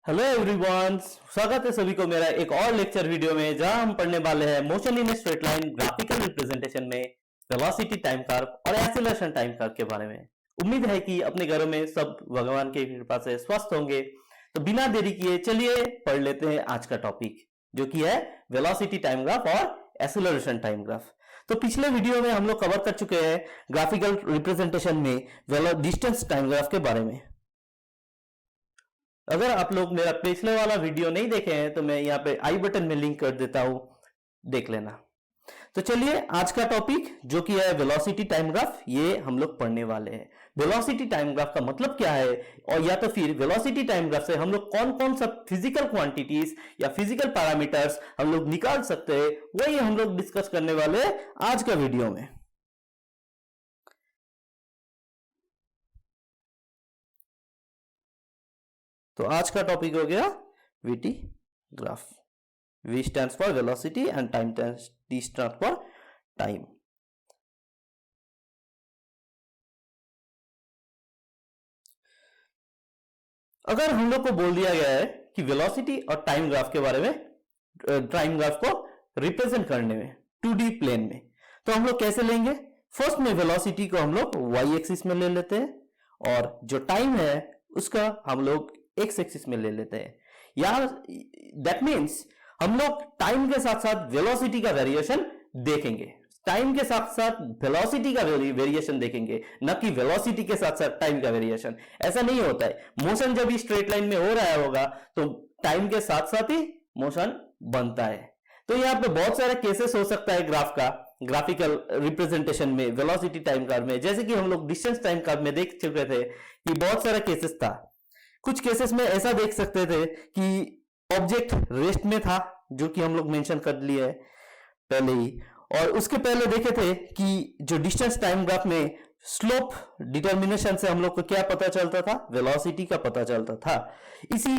Hello everyone, स्वागत है सभी को मेरा एक और लेक्चर वीडियो में, जहां हम पढ़ने वाले हैं motion in straight line graphical representation में वेलोसिटी टाइम कर्व और एक्सीलरेशन टाइम कर्व के बारे में। उम्मीद है कि अपने घरों में सब भगवान की कृपा से स्वस्थ होंगे। तो बिना देरी किए चलिए पढ़ लेते हैं आज का टॉपिक, जो कि है वेलोसिटी टाइम ग्राफ और एक्सीलरेशन टाइम ग्राफ। तो पिछले वीडियो में हम लोग कवर कर चुके हैं ग्राफिकल रिप्रेजेंटेशन में डिस्टेंस टाइम ग्राफ के बारे में। अगर आप लोग मेरा पिछले वाला वीडियो नहीं देखे हैं तो मैं यहाँ पे आई बटन में लिंक कर देता हूं, देख लेना। तो चलिए आज का टॉपिक जो कि है वेलोसिटी टाइम ग्राफ, ये हम लोग पढ़ने वाले हैं। वेलोसिटी टाइम ग्राफ का मतलब क्या है, और या तो फिर वेलोसिटी टाइम ग्राफ से हम लोग कौन कौन सा फिजिकल क्वांटिटीज या फिजिकल पैरामीटर्स हम लोग निकाल सकते हैं, वही हम लोग डिस्कस करने वाले हैं आज का वीडियो में। तो आज का टॉपिक हो गया VT graph. V stands for velocity and time T stands for time. अगर हम लोग को बोल दिया गया है कि वेलोसिटी और टाइम ग्राफ के बारे में, टाइम ग्राफ को रिप्रेजेंट करने में 2D प्लेन में, तो हम लोग कैसे लेंगे? फर्स्ट में वेलोसिटी को हम लोग वाई एक्सिस में ले लेते हैं, और जो टाइम है उसका हम लोग एक्स एक्सिस में ले लेते हैं। यार दैट मीन्स हम लोग टाइम के साथ साथ वेलोसिटी का वेरिएशन देखेंगे, टाइम के साथ साथ वेलोसिटी का वेरिएशन देखेंगे, न कि वेलोसिटी के साथ साथ टाइम का वेरिएशन। ऐसा नहीं होता है। मोशन जब भी स्ट्रेट लाइन में हो रहा होगा तो टाइम के साथ साथ ही मोशन बनता है। तो यहाँ पे बहुत सारे केसेस हो सकता है ग्राफ का, ग्राफिकल रिप्रेजेंटेशन में वेलोसिटी टाइम कर्व में, जैसे कि हम लोग डिस्टेंस टाइम कर्व में देख चुके थे कि बहुत सारा केसेस था। कुछ केसेस में ऐसा देख सकते थे कि ऑब्जेक्ट रेस्ट में था, जो कि हम लोग मेंशन कर लिए है पहले ही, और उसके पहले देखे थे कि जो डिस्टेंस टाइम ग्राफ में स्लोप डिटर्मिनेशन से हम लोग को क्या पता चलता था, वेलोसिटी का पता चलता था। इसी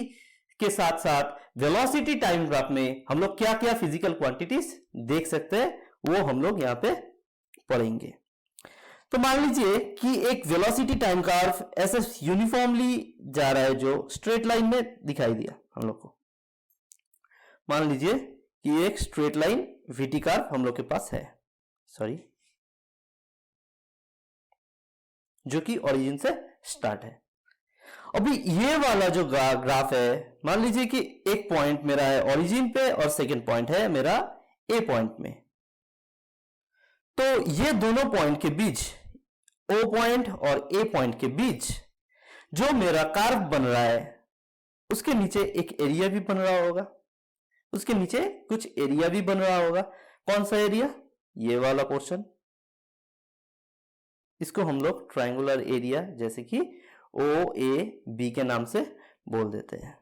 के साथ साथ वेलोसिटी टाइम ग्राफ में हम लोग क्या क्या फिजिकल क्वांटिटीज देख सकते हैं, वो हम लोग यहाँ पे पढ़ेंगे। तो मान लीजिए कि एक वेलोसिटी टाइम कर्व ऐसे यूनिफॉर्मली जा रहा है, जो स्ट्रेट लाइन में दिखाई दिया हम लोग को। मान लीजिए कि एक स्ट्रेट लाइन वीटी कर्व हम लोग के पास है, जो कि ओरिजिन से स्टार्ट है। अभी ये वाला जो ग्राफ है, मान लीजिए कि एक पॉइंट मेरा है ओरिजिन पे और सेकेंड पॉइंट है मेरा ए पॉइंट में। तो ये दोनों पॉइंट के बीच, ओ पॉइंट और ए पॉइंट के बीच जो मेरा कर्व बन रहा है, उसके नीचे एक एरिया भी बन रहा होगा, उसके नीचे कुछ एरिया भी बन रहा होगा। कौन सा एरिया? ये वाला पोर्शन। इसको हम लोग ट्रायंगुलर एरिया, जैसे कि ओ ए बी के नाम से बोल देते हैं।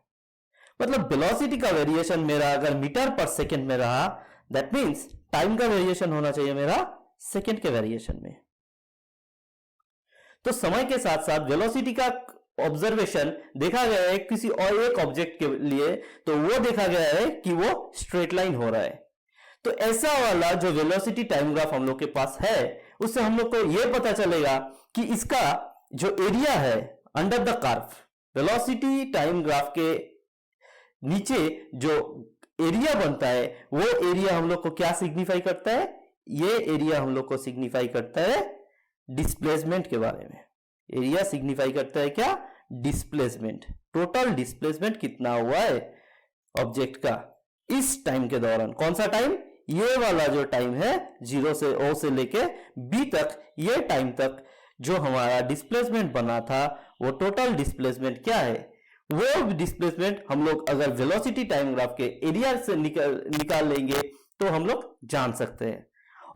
मतलब वेलोसिटी का वेरिएशन मेरा अगर मीटर पर सेकेंड में रहा, दैट मीन्स टाइम का वेरिएशन होना चाहिए मेरा सेकेंड के वेरिएशन में। तो समय के साथ साथ वेलोसिटी का ऑब्जर्वेशन देखा गया है किसी और एक ऑब्जेक्ट के लिए, तो वो देखा गया है कि वो स्ट्रेट लाइन हो रहा है। तो ऐसा वाला जो वेलोसिटी टाइम ग्राफ हम लोग के पास है, उससे हम लोग को यह पता चलेगा कि इसका जो एरिया है under the curve, velocity time graph के नीचे जो एरिया बनता है, वो एरिया हम लोग को क्या सिग्निफाई करता है? ये एरिया हम लोग को सिग्निफाई करता है डिस्प्लेसमेंट के बारे में। एरिया सिग्निफाई करता है क्या? डिस्प्लेसमेंट। टोटल डिस्प्लेसमेंट कितना हुआ है ऑब्जेक्ट का इस टाइम के दौरान। कौन सा टाइम? ये वाला जो टाइम है, जीरो से ओ से लेके बी तक, ये टाइम तक जो हमारा डिस्प्लेसमेंट बना था, वो टोटल डिस्प्लेसमेंट क्या है? वो डिस्प्लेसमेंट हम लोग अगर वेलोसिटी टाइम ग्राफ के एरिया से निकाल लेंगे तो हम लोग जान सकते हैं।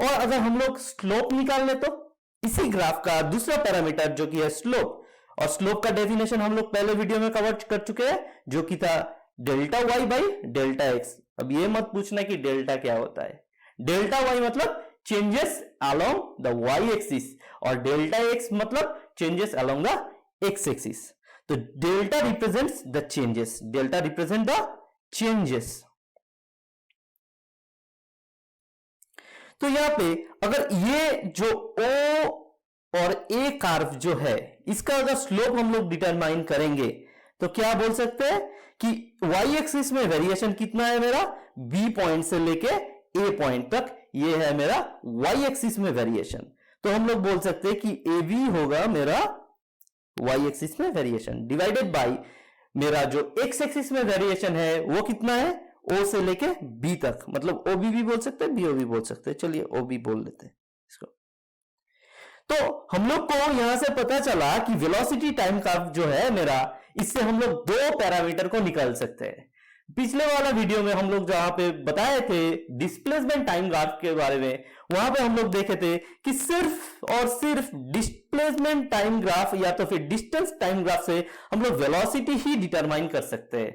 और अगर हम लोग स्लोप निकाल ले, तो इसी ग्राफ का दूसरा पैरामीटर जो कि है स्लोप, और स्लोप का डेफिनेशन हम लोग पहले वीडियो में कवर कर चुके हैं, जो कि था delta Y by delta x. अब ये मत पूछना कि डेल्टा क्या होता है। डेल्टा वाई मतलब changes along the y axis, और डेल्टा एक्स मतलब changes along the x axis. तो delta represents the changes, delta represent the changes. तो यहां पे अगर ये जो O और A कर्व जो है, इसका अगर स्लोप हम लोग डिटरमाइन करेंगे तो क्या बोल सकते हैं कि y एक्सिस में वेरिएशन कितना है मेरा, b पॉइंट से लेके a पॉइंट तक, ये है मेरा y एक्सिस में वेरिएशन। तो हम लोग बोल सकते हैं कि AB होगा मेरा y एक्सिस में वेरिएशन डिवाइडेड बाय मेरा जो x एक्सिस में वेरिएशन है वो कितना है, O से लेके B तक, मतलब OB भी बोल सकते हैं, BO भी बोल सकते हैं, चलिए OB बोल लेते हैं इसको। तो हम लोग को यहां से पता चला कि वेलोसिटी टाइम कर्व जो है मेरा, इससे हम लोग दो पैरामीटर को निकाल सकते हैं। पिछले वाला वीडियो में हम लोग जहां पे बताए थे डिस्प्लेसमेंट टाइम ग्राफ के बारे में, वहां पे हम लोग देखे थे कि सिर्फ और सिर्फ डिस्प्लेसमेंट टाइम ग्राफ या तो फिर डिस्टेंस टाइम ग्राफ से हम लोग वेलोसिटी ही डिटरमाइन कर सकते हैं,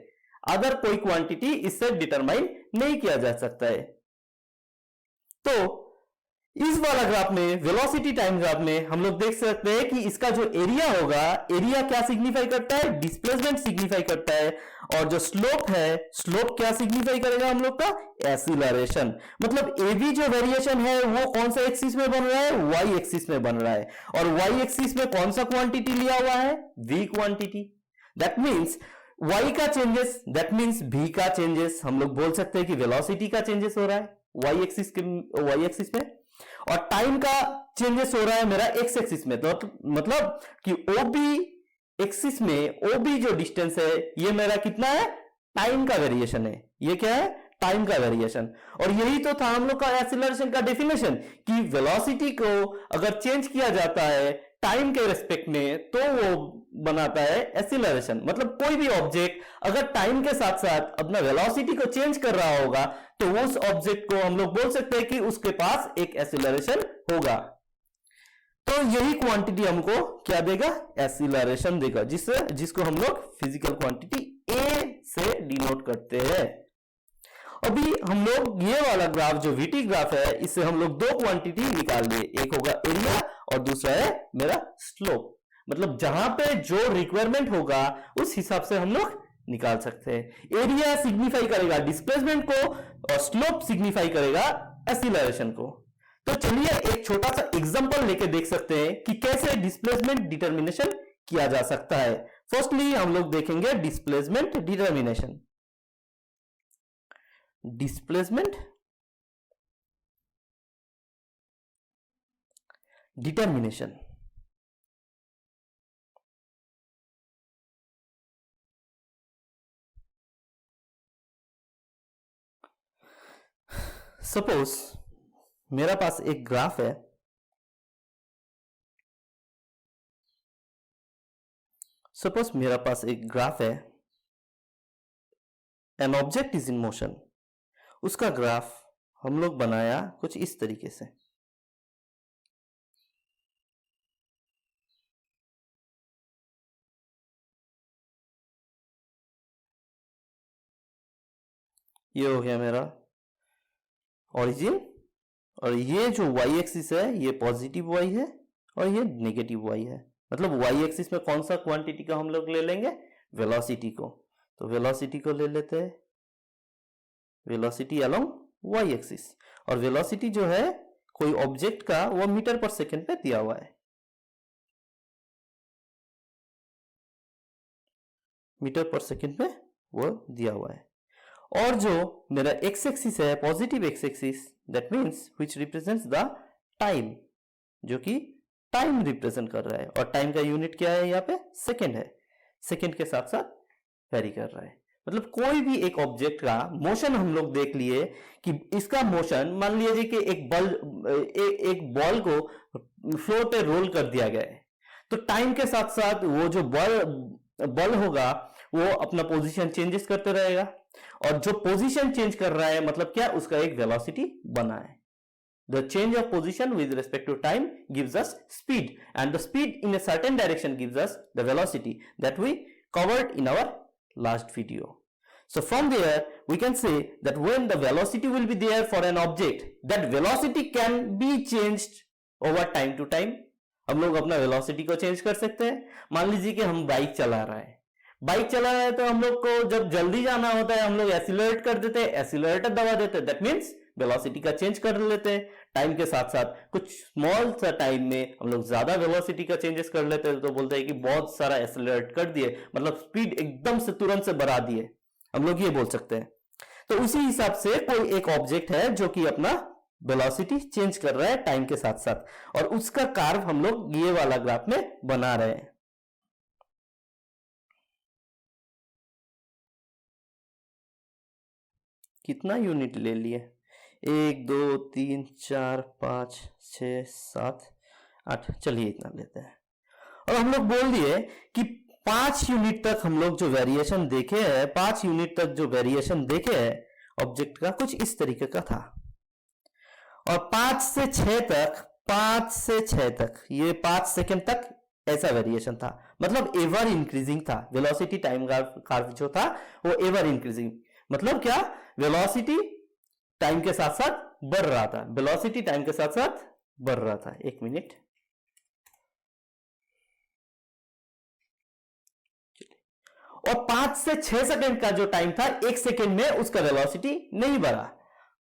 अदर कोई क्वांटिटी इससे डिटरमाइन नहीं किया जा सकता है। तो इस वाला ग्राफ में, वेलोसिटी टाइम ग्राफ में, हम लोग देख सकते हैं कि इसका जो एरिया होगा, एरिया क्या सिग्निफाई करता है, डिस्प्लेसमेंट सिग्निफाई करता है, और जो स्लोप है, स्लोप क्या सिग्निफाई करेगा हम लोग का, एक्सीलरेशन। मतलब एवी जो वेरिएशन है वो कौन सा एक्सिस में बन रहा है, वाई एक्सिस में बन रहा है, और वाई एक्सिस में कौन सा क्वांटिटी लिया हुआ है, V quantity. That means y का चेंजेस, दैट मीन्स v का चेंजेस। हम लोग बोल सकते हैं कि वेलोसिटी का चेंजेस हो रहा है y एक्सिस में, और टाइम का चेंजेस हो रहा है मेरा x एक्सिस में। तो मतलब कि OB एक्सिस में, OB जो डिस्टेंस है ये मेरा कितना है, टाइम का वेरिएशन है। ये क्या है, टाइम का वेरिएशन। और यही तो था हम लोग का एक्सीलरेशन का डेफिनेशन कि वेलोसिटी को अगर चेंज किया जाता है टाइम के रेस्पेक्ट में तो वो बनाता है एक्सीलरेशन। मतलब कोई भी ऑब्जेक्ट अगर टाइम के साथ साथ अपना वेलोसिटी को चेंज कर रहा होगा तो उस ऑब्जेक्ट को हम लोग बोल सकते हैं कि उसके पास एक एक्सीलरेशन होगा। तो यही क्वांटिटी हमको क्या देगा, एक्सीलरेशन देगा, जिसको हम लोग फिजिकल क्वांटिटी A से डिनोट करते हैं। अभी हम लोग ये वाला ग्राफ जो VT ग्राफ है, इससे हम लोग दो क्वांटिटी निकाल लिए, एक होगा एरिया और दूसरा है मेरा स्लोप। मतलब जहां पे जो रिक्वायरमेंट होगा उस हिसाब से हम लोग निकाल सकते हैं। एरिया सिग्निफाई करेगा डिस्प्लेसमेंट को और स्लोप सिग्निफाई करेगा एक्सीलरेशन को। तो चलिए एक छोटा सा एग्जांपल लेके देख सकते हैं कि कैसे डिस्प्लेसमेंट डिटर्मिनेशन किया जा सकता है। फर्स्टली हम लोग देखेंगे displacement determination. Displacement determination, suppose मेरा पास एक ग्राफ है, an object is in motion. उसका ग्राफ हम लोग बनाया कुछ इस तरीके से। ये हो गया मेरा ओरिजिन, और ये जो y एक्सिस है ये पॉजिटिव y है और ये नेगेटिव y है। मतलब y एक्सिस में कौन सा क्वांटिटी का हम लोग ले लेंगे, वेलोसिटी को। तो वेलोसिटी को ले लेते हैं, वेलोसिटी अलोंग y एक्सिस। और वेलोसिटी जो है कोई ऑब्जेक्ट का वो मीटर पर सेकंड पे दिया हुआ है, मीटर पर सेकंड पे वो दिया हुआ है। और जो मेरा x एक्सिस है, positive x axis, that means which represents the time, जो कि टाइम रिप्रेजेंट कर रहा है। और टाइम का यूनिट क्या है, यहाँ पे सेकंड है, सेकंड के साथ साथ वेरी कर रहा है। मतलब कोई भी एक ऑब्जेक्ट का मोशन हम लोग देख लिए कि इसका मोशन, मान लीजिए कि एक बॉल को फ्लोर पे रोल कर दिया गया है, तो टाइम के साथ साथ वो जो बॉल होगा वो अपना पोजीशन चेंजेस करते रहेगा, और जो पोजीशन चेंज कर रहा है मतलब क्या, उसका एक वेलोसिटी बना है। The change of position with respect to time gives us speed, and the speed in a certain direction gives us the velocity that we covered in our last video. So from there we can say that when the velocity will be there for an object, that velocity can be changed over time to time. हम लोग अपना velocity को change कर सकते हैं। मान लीजिए कि हम बाइक चला रहे हैं, तो हम लोग को जब जल्दी जाना होता है हम लोग एक्सीलरेट कर देते हैं, एक्सीलरेटर दबा देते हैं, दैट मीन्स वेलोसिटी का चेंज कर लेते हैं टाइम के साथ साथ। कुछ स्मॉल सा टाइम में हम लोग ज्यादा वेलोसिटी का चेंजेस कर लेते हैं, तो बोलते हैं कि बहुत सारा एक्सेलरेट कर दिए, मतलब स्पीड एकदम से तुरंत से बढ़ा दिए, हम लोग ये बोल सकते हैं। तो उसी हिसाब से कोई एक ऑब्जेक्ट है जो कि अपना वेलोसिटी चेंज कर रहा है टाइम के साथ साथ, और उसका कार्व हम लोग ये वाला ग्राफ में बना रहे हैं। कितना यूनिट ले लिए? 1 2 3 4 5 6 7 8, चलिए इतना लेते हैं। और हम लोग बोल दिए कि 5 यूनिट तक हम लोग जो वेरिएशन देखे हैं, 5 यूनिट तक जो वेरिएशन देखे हैं ऑब्जेक्ट का, कुछ इस तरीके का था। और 5 से 6 तक, 5 से 6 तक, ये 5 सेकंड तक ऐसा वेरिएशन था, मतलब एवर इंक्रीजिंग था। वेलोसिटी टाइम कार्व जो था वो एवर इंक्रीजिंग, मतलब क्या, वेलोसिटी टाइम के साथ साथ बढ़ रहा था, वेलोसिटी टाइम के साथ साथ बढ़ रहा था। एक मिनट, और 5 से 6 सेकंड का जो टाइम था, 1 सेकंड में उसका वेलोसिटी नहीं बढ़ा,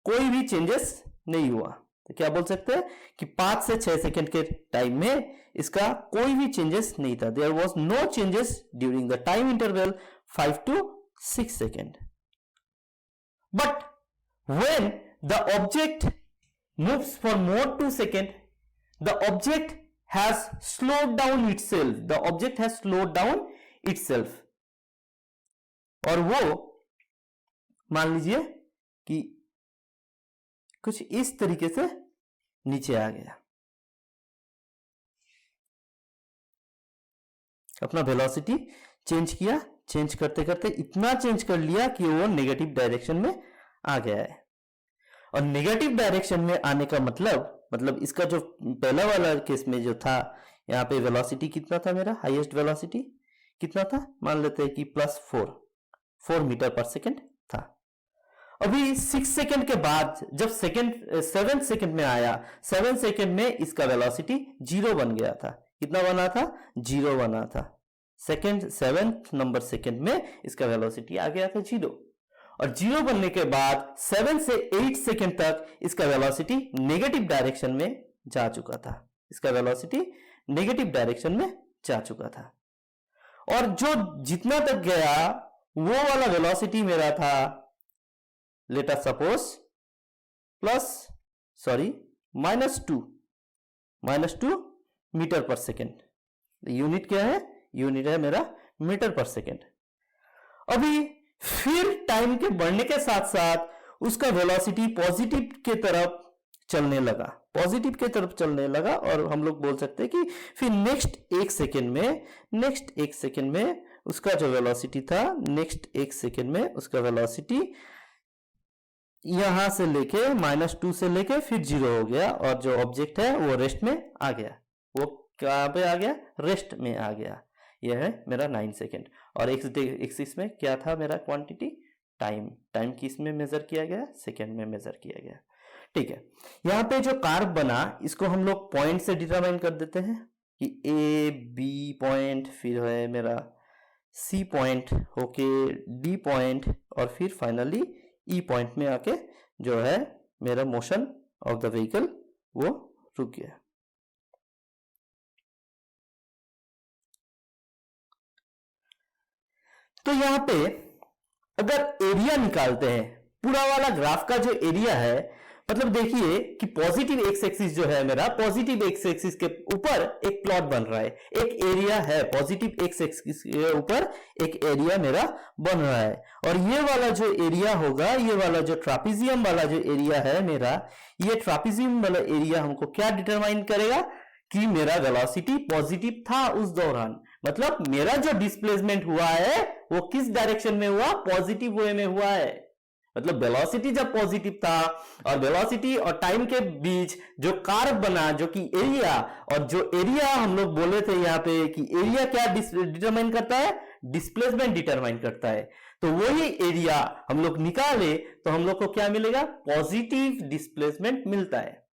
कोई भी चेंजेस नहीं हुआ। तो क्या बोल सकते हैं कि 5 से 6 सेकंड के टाइम में इसका कोई भी चेंजेस नहीं था। There was no changes during the time interval 5 to 6 second. But when the object moves for more 2 seconds, the object has slowed down itself. The object has slowed down itself. और वो मान लीजिए कि कुछ इस तरीके से नीचे आ गया, अपना वेलोसिटी चेंज किया, चेंज करते करते इतना चेंज कर लिया कि वो नेगेटिव डायरेक्शन में आ गया है। और नेगेटिव डायरेक्शन में आने का मतलब इसका जो पहला वाला केस में जो था, यहाँ पे वेलोसिटी कितना था, मेरा हाईएस्ट वेलोसिटी कितना था, मान लेते हैं कि +4 मीटर पर सेकेंड था। अभी 6 सेकेंड के बाद जब 7 सेकेंड में आया, 7 सेकेंड में इसका वेलोसिटी 0 बन गया था। कितना बना था? 0 बना था। 7 नंबर सेकेंड में इसका वेलोसिटी आ गया था 0, और 0 बनने के बाद 7 से 8 सेकेंड तक इसका वेलोसिटी नेगेटिव डायरेक्शन में जा चुका था। इसका वेलोसिटी नेगेटिव डायरेक्शन में जा चुका था, और जो जितना तक गया वो वाला वेलोसिटी मेरा था, let us suppose -2 metre per second. Unit क्या है? यूनिट है मेरा मीटर पर सेकेंड। अभी फिर टाइम के बढ़ने के साथ साथ उसका वेलोसिटी पॉजिटिव के तरफ चलने लगा, और हम लोग बोल सकते हैं कि फिर नेक्स्ट एक सेकेंड में उसका जो वेलोसिटी था, नेक्स्ट एक सेकेंड में उसका वेलोसिटी यहां से लेके -2 से लेके फिर 0 हो गया, और जो ऑब्जेक्ट है वो रेस्ट में आ गया। वो कहां पे आ गया? रेस्ट में आ गया। यह है मेरा 9 सेकेंड। और एक्सिस में क्या था मेरा क्वांटिटी? टाइम किस में मेजर किया गया? सेकेंड में मेजर किया गया। ठीक है, यहाँ पे जो कार्व बना इसको हम लोग पॉइंट से डिटरमाइन कर देते हैं कि ए बी पॉइंट, फिर है मेरा सी पॉइंट होके डी पॉइंट, और फिर फाइनली ई पॉइंट में आके जो है मेरा मोशन ऑफ द व्हीकल वो रुक गया। तो यहां पे अगर एरिया निकालते हैं, पूरा वाला ग्राफ का जो एरिया है, मतलब देखिए कि पॉजिटिव एक्स एक्सिस जो है मेरा, पॉजिटिव एक्स एक्सिस के ऊपर एक प्लॉट बन रहा है, एक एरिया है पॉजिटिव एक्स एक्सिस के ऊपर एक एरिया मेरा बन रहा है। और ये वाला जो एरिया होगा, ये वाला जो ट्रापीजियम वाला जो एरिया है मेरा, ये ट्रापीजियम वाला एरिया हमको क्या डिटरमाइन करेगा कि मेरा वेलोसिटी पॉजिटिव था उस दौरान, मतलब मेरा जो डिस्प्लेसमेंट हुआ है वो किस डायरेक्शन में हुआ? पॉजिटिव वे में हुआ है। मतलब वेलोसिटी जब पॉजिटिव था और वेलोसिटी और टाइम के बीच जो कार्व बना, जो कि एरिया, और जो एरिया हम लोग बोले थे यहाँ पे कि एरिया क्या डिटरमाइन करता है? डिस्प्लेसमेंट डिटरमाइन करता है। तो वही एरिया हम लोग निकाले तो हम लोग को क्या मिलेगा? पॉजिटिव डिस्प्लेसमेंट मिलता है।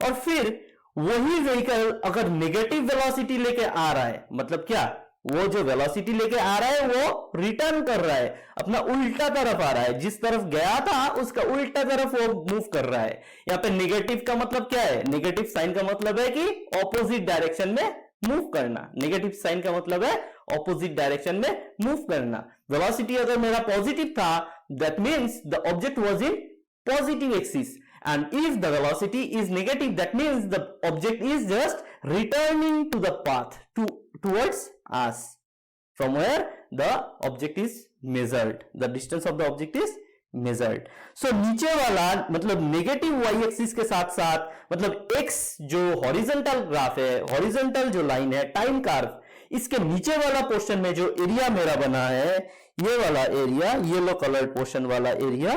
और फिर वही व्हीकल अगर नेगेटिव वेलोसिटी लेके आ रहा है, मतलब क्या? वो जो वेलोसिटी लेके आ रहा है वो रिटर्न कर रहा है, अपना उल्टा तरफ आ रहा है, जिस तरफ गया था उसका उल्टा तरफ वो मूव कर रहा है। यहाँ पे नेगेटिव का मतलब क्या है? नेगेटिव साइन का मतलब है कि ऑपोजिट डायरेक्शन में मूव करना। नेगेटिव साइन का मतलब है ऑपोजिट डायरेक्शन में मूव करना। वेलोसिटी अगर मेरा पॉजिटिव था, that means the object was in positive axis, and if the velocity is negative, that means the object is just returning to the path towards us from where the object is measured, the distance of the object is measured. So नीचे वाला मतलब negative y axis के साथ साथ मतलब x जो horizontal graph है, horizontal जो लाइन है, टाइम कर्व, इसके नीचे वाला पोर्शन में जो एरिया मेरा बना है, ये वाला एरिया, येलो कलर पोर्शन वाला एरिया,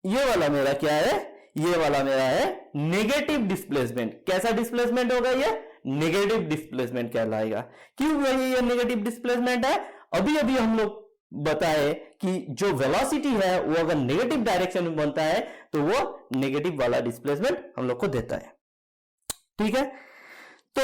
ये वाला मेरा क्या है? ये वाला मेरा है नेगेटिव डिस्प्लेसमेंट। कैसा डिस्प्लेसमेंट होगा? ये नेगेटिव डिस्प्लेसमेंट कहलाएगा। क्यों ये नेगेटिव डिस्प्लेसमेंट है? अभी अभी हम लोग बताए कि जो वेलोसिटी है वो अगर नेगेटिव डायरेक्शन में बनता है तो वो नेगेटिव वाला डिस्प्लेसमेंट हम लोग को देता है। ठीक है, तो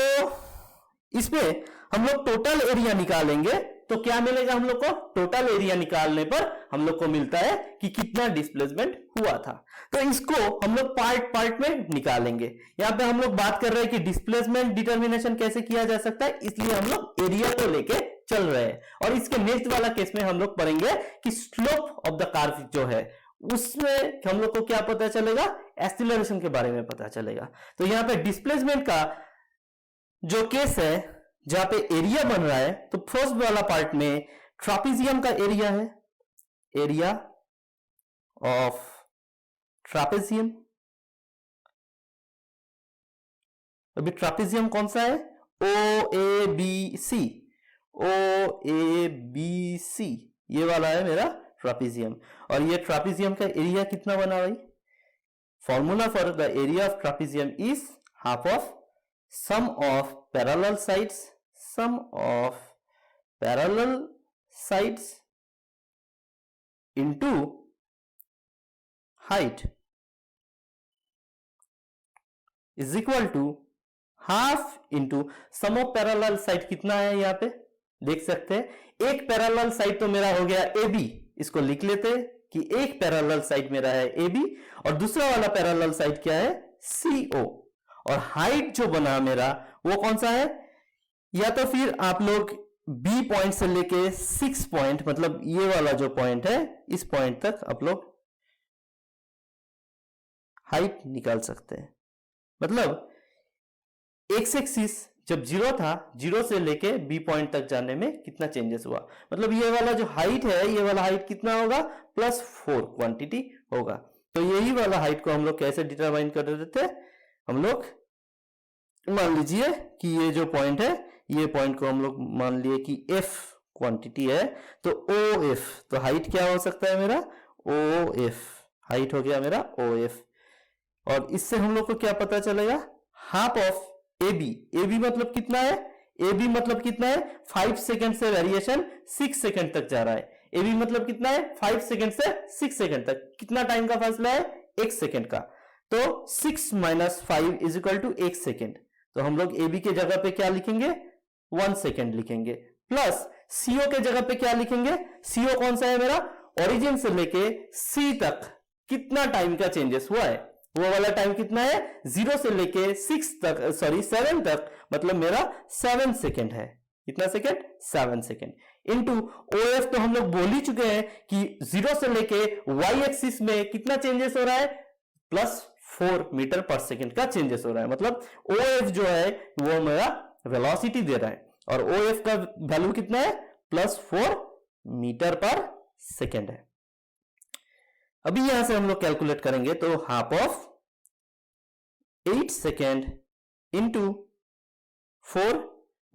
इसमें हम लोग टोटल एरिया निकालेंगे तो क्या मिलेगा हम लोग को? टोटल एरिया निकालने पर हम लोग को मिलता है कि कितना डिस्प्लेसमेंट हुआ था। तो इसको हम लोग पार्ट पार्ट में निकालेंगे। यहां पे हम लोग बात कर रहे हैं कि डिस्प्लेसमेंट डिटर्मिनेशन कैसे किया जा सकता है, इसलिए हम लोग एरिया को लेके चल रहे हैं। और इसके नेक्स्ट वाला केस में हम लोग पढ़ेंगे कि स्लोप ऑफ द कर्व जो है उसमें हम लोग को क्या पता चलेगा? एक्सीलरेशन के बारे में पता चलेगा। तो यहां पे डिस्प्लेसमेंट का जो केस है जहां पे एरिया बन रहा है, तो फर्स्ट वाला पार्ट में ट्रापेजियम का एरिया है, एरिया ऑफ ट्रापेजियम। अभी ट्रापेजियम कौन सा है? OABC, OABC ये वाला है मेरा ट्रापेजियम। और ये ट्रापेजियम का एरिया कितना बना भाई? Formula for the area of trapezium is half of sum of parallel sides, sum of parallel sides into height is equal to half into sum of parallel side। कितना है यहाँ पे देख सकते हैं। एक पैरेलल साइड तो मेरा हो गया AB, इसको लिख लेते हैं कि एक पैरेलल साइड मेरा है AB और दूसरा वाला पैरेलल साइड क्या है? CO। और हाइट जो बना मेरा वो कौन सा है? या तो फिर आप लोग B पॉइंट से लेके 6 पॉइंट, मतलब ये वाला जो पॉइंट है इस पॉइंट तक आप लोग हाइट निकाल सकते हैं। मतलब एक्स एक्सिस जब 0 था, 0 से लेके B पॉइंट तक जाने में कितना चेंजेस हुआ, मतलब ये वाला जो हाइट है, ये वाला हाइट कितना होगा? +4 क्वांटिटी होगा। तो यही वाला हाइट को हम लोग कैसे डिटरमाइन कर देते हैं? हम लोग मान लीजिए कि ये जो पॉइंट है, ये पॉइंट को हम लोग मान लिए कि F क्वांटिटी है, तो OF, तो हाइट क्या हो सकता है मेरा? OF, हाइट हो गया मेरा OF। और इससे हम लोग को क्या पता चलेगा? Half of AB। AB मतलब कितना है? AB मतलब कितना है? 5 सेकंड से वेरिएशन 6 सेकंड तक जा रहा है। AB मतलब कितना है? 5 सेकंड से 6 सेकंड तक। कितना टाइम का फासला है? 1 सेकंड का। तो 6 - 5 = 1 सेकेंड। तो हम लोग AB के जगह पे क्या लिखेंगे? 1 सेकेंड लिखेंगे। प्लस CO के जगह पे क्या लिखेंगे? CO कौन सा है मेरा? ओरिजिन से लेके C तक कितना टाइम का चेंजेस हुआ है, वो वाला टाइम कितना है? 0 से लेके 7 तक, मतलब मेरा 7 सेकेंड है। कितना सेकेंड? 7 सेकेंड। इनटू OF तो हम लोग बोल ही चुके हैं कि 0 से लेके Y एक्सिस में कितना चेंजेस हो रहा है? +4 मीटर पर सेकेंड का चेंजेस हो रहा है। मतलब OF जो है वो मेरा वेलोसिटी दे रहा है और OF का वैल्यू कितना है? +4 मीटर पर सेकेंड है। अभी यहां से हम लोग कैलकुलेट करेंगे तो half of 8 second into 4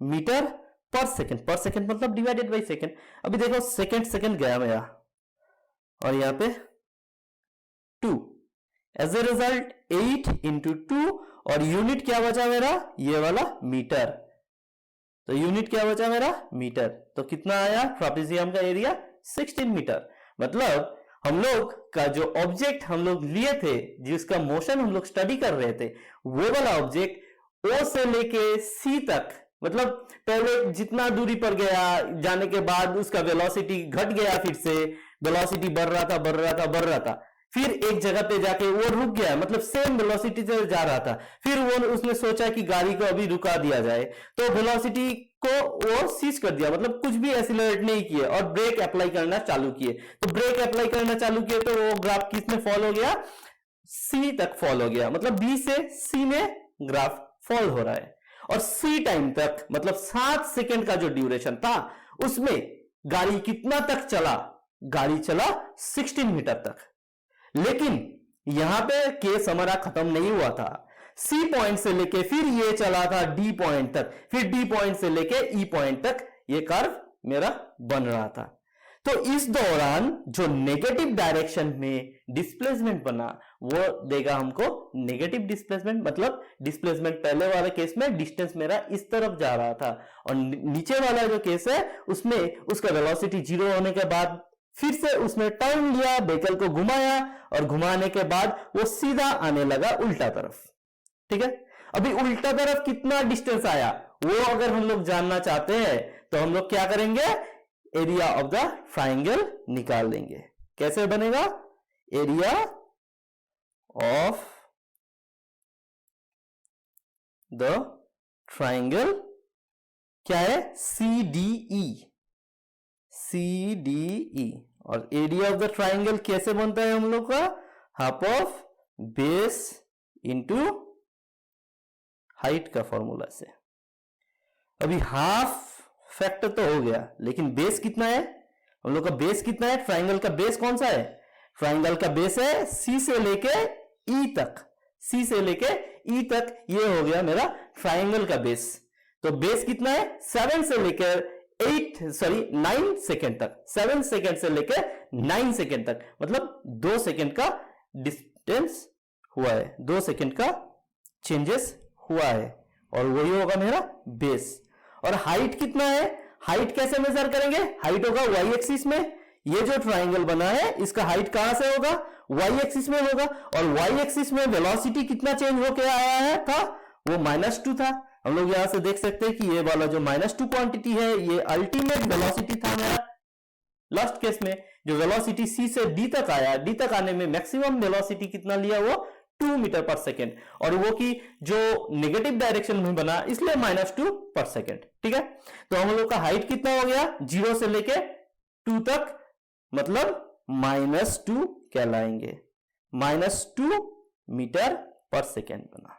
metre per second मतलब डिवाइडेड बाई सेकेंड। अभी देखो सेकेंड गया मेरा और यहां पे 2, एज ए रिजल्ट 8 × 2 और यूनिट क्या बचा मेरा? ये वाला मीटर। तो यूनिट क्या बचा मेरा? मीटर। तो कितना आया ट्रापेजियम का एरिया? 16 मीटर। मतलब हम लोग का जो ऑब्जेक्ट हम लोग लिए थे, जिसका मोशन हम लोग स्टडी कर रहे थे, वो वाला ऑब्जेक्ट O से लेके C तक मतलब पहले जितना दूरी पर गया, जाने के बाद उसका वेलोसिटी घट गया, फिर से वेलोसिटी बढ़ रहा था बढ़ रहा था बढ़ रहा था, फिर एक जगह पे जाके वो रुक गया, मतलब सेम वेलोसिटी से जा रहा था, फिर वो उसने सोचा कि गाड़ी को अभी रुका दिया जाए, तो वेलोसिटी को वो सीज कर दिया, मतलब कुछ भी एक्सीलरेट नहीं किए और ब्रेक अप्लाई करना चालू किए। तो ब्रेक अप्लाई करना चालू किए तो वो ग्राफ किस में फॉल हो गया, सी तक फॉल हो गया, मतलब बी से सी में ग्राफ फॉल हो रहा है। और सी टाइम तक, मतलब 7 सेकंड का जो ड्यूरेशन था, उसमें गाड़ी कितना तक चला, गाड़ी चला 16 मीटर तक। लेकिन यहां पे केस हमारा खत्म नहीं हुआ था, सी पॉइंट से लेके फिर ये चला था डी पॉइंट तक, फिर डी पॉइंट से लेके ई पॉइंट तक ये कर्व मेरा बन रहा था। तो इस दौरान जो नेगेटिव डायरेक्शन में डिस्प्लेसमेंट बना वो देगा हमको नेगेटिव डिस्प्लेसमेंट, मतलब डिस्प्लेसमेंट पहले वाले केस में डिस्टेंस मेरा इस तरफ जा रहा था, और नीचे वाला जो केस है उसमें उसका वेलोसिटी 0 होने के बाद फिर से उसने टर्न लिया, व्हीकल को घुमाया, और घुमाने के बाद वो सीधा आने लगा उल्टा तरफ। ठीक है, अभी उल्टा तरफ कितना डिस्टेंस आया वो अगर हम लोग जानना चाहते हैं तो हम लोग क्या करेंगे, एरिया ऑफ द ट्राइंगल निकाल देंगे। कैसे बनेगा, एरिया ऑफ द ट्राइंगल क्या है, CDE, CDE, और एरिया ऑफ द ट्राइंगल कैसे बनता है हम लोग का, half of base into height का फॉर्मूला से। अभी हाफ फैक्टर तो हो गया, लेकिन बेस कितना है, हम लोग का बेस कितना है, ट्राइंगल का बेस कौन सा है, ट्राइंगल का बेस है सी से लेके ई तक, सी से लेके ई तक, ये हो गया मेरा ट्राइंगल का बेस। तो बेस कितना है, 7 से लेकर 9 सेकेंड तक, 7 सेकेंड से लेकर 9 सेकेंड तक, मतलब 2 सेकेंड का डिस्टेंस हुआ है, 2 सेकेंड का चेंजेस हुआ है, और वही होगा मेरा बेस। और हाइट कितना है, हाइट कैसे मेजर करेंगे, हाइट होगा वाई एक्सिस में, ये जो ट्राइंगल बना है इसका हाइट कहां से होगा, वाई एक्सिस में होगा, और वाई एक्सिस में वेलोसिटी कितना चेंज होके आया है था, वो -2 था। हम लोग यहां से देख सकते हैं कि ये वाला जो -2 क्वांटिटी है ये अल्टीमेट वेलोसिटी था मेरा लास्ट केस में, जो वेलोसिटी सी से डी तक आया, डी तक आने में मैक्सिमम वेलोसिटी कितना लिया, वो 2 मीटर पर सेकेंड, और वो की जो नेगेटिव डायरेक्शन में बना इसलिए -2 पर सेकेंड। ठीक है, तो हम लोग का हाइट कितना हो गया, 0 से लेके 2 तक, मतलब -2 कहलाएंगे, -2 मीटर पर सेकेंड बना।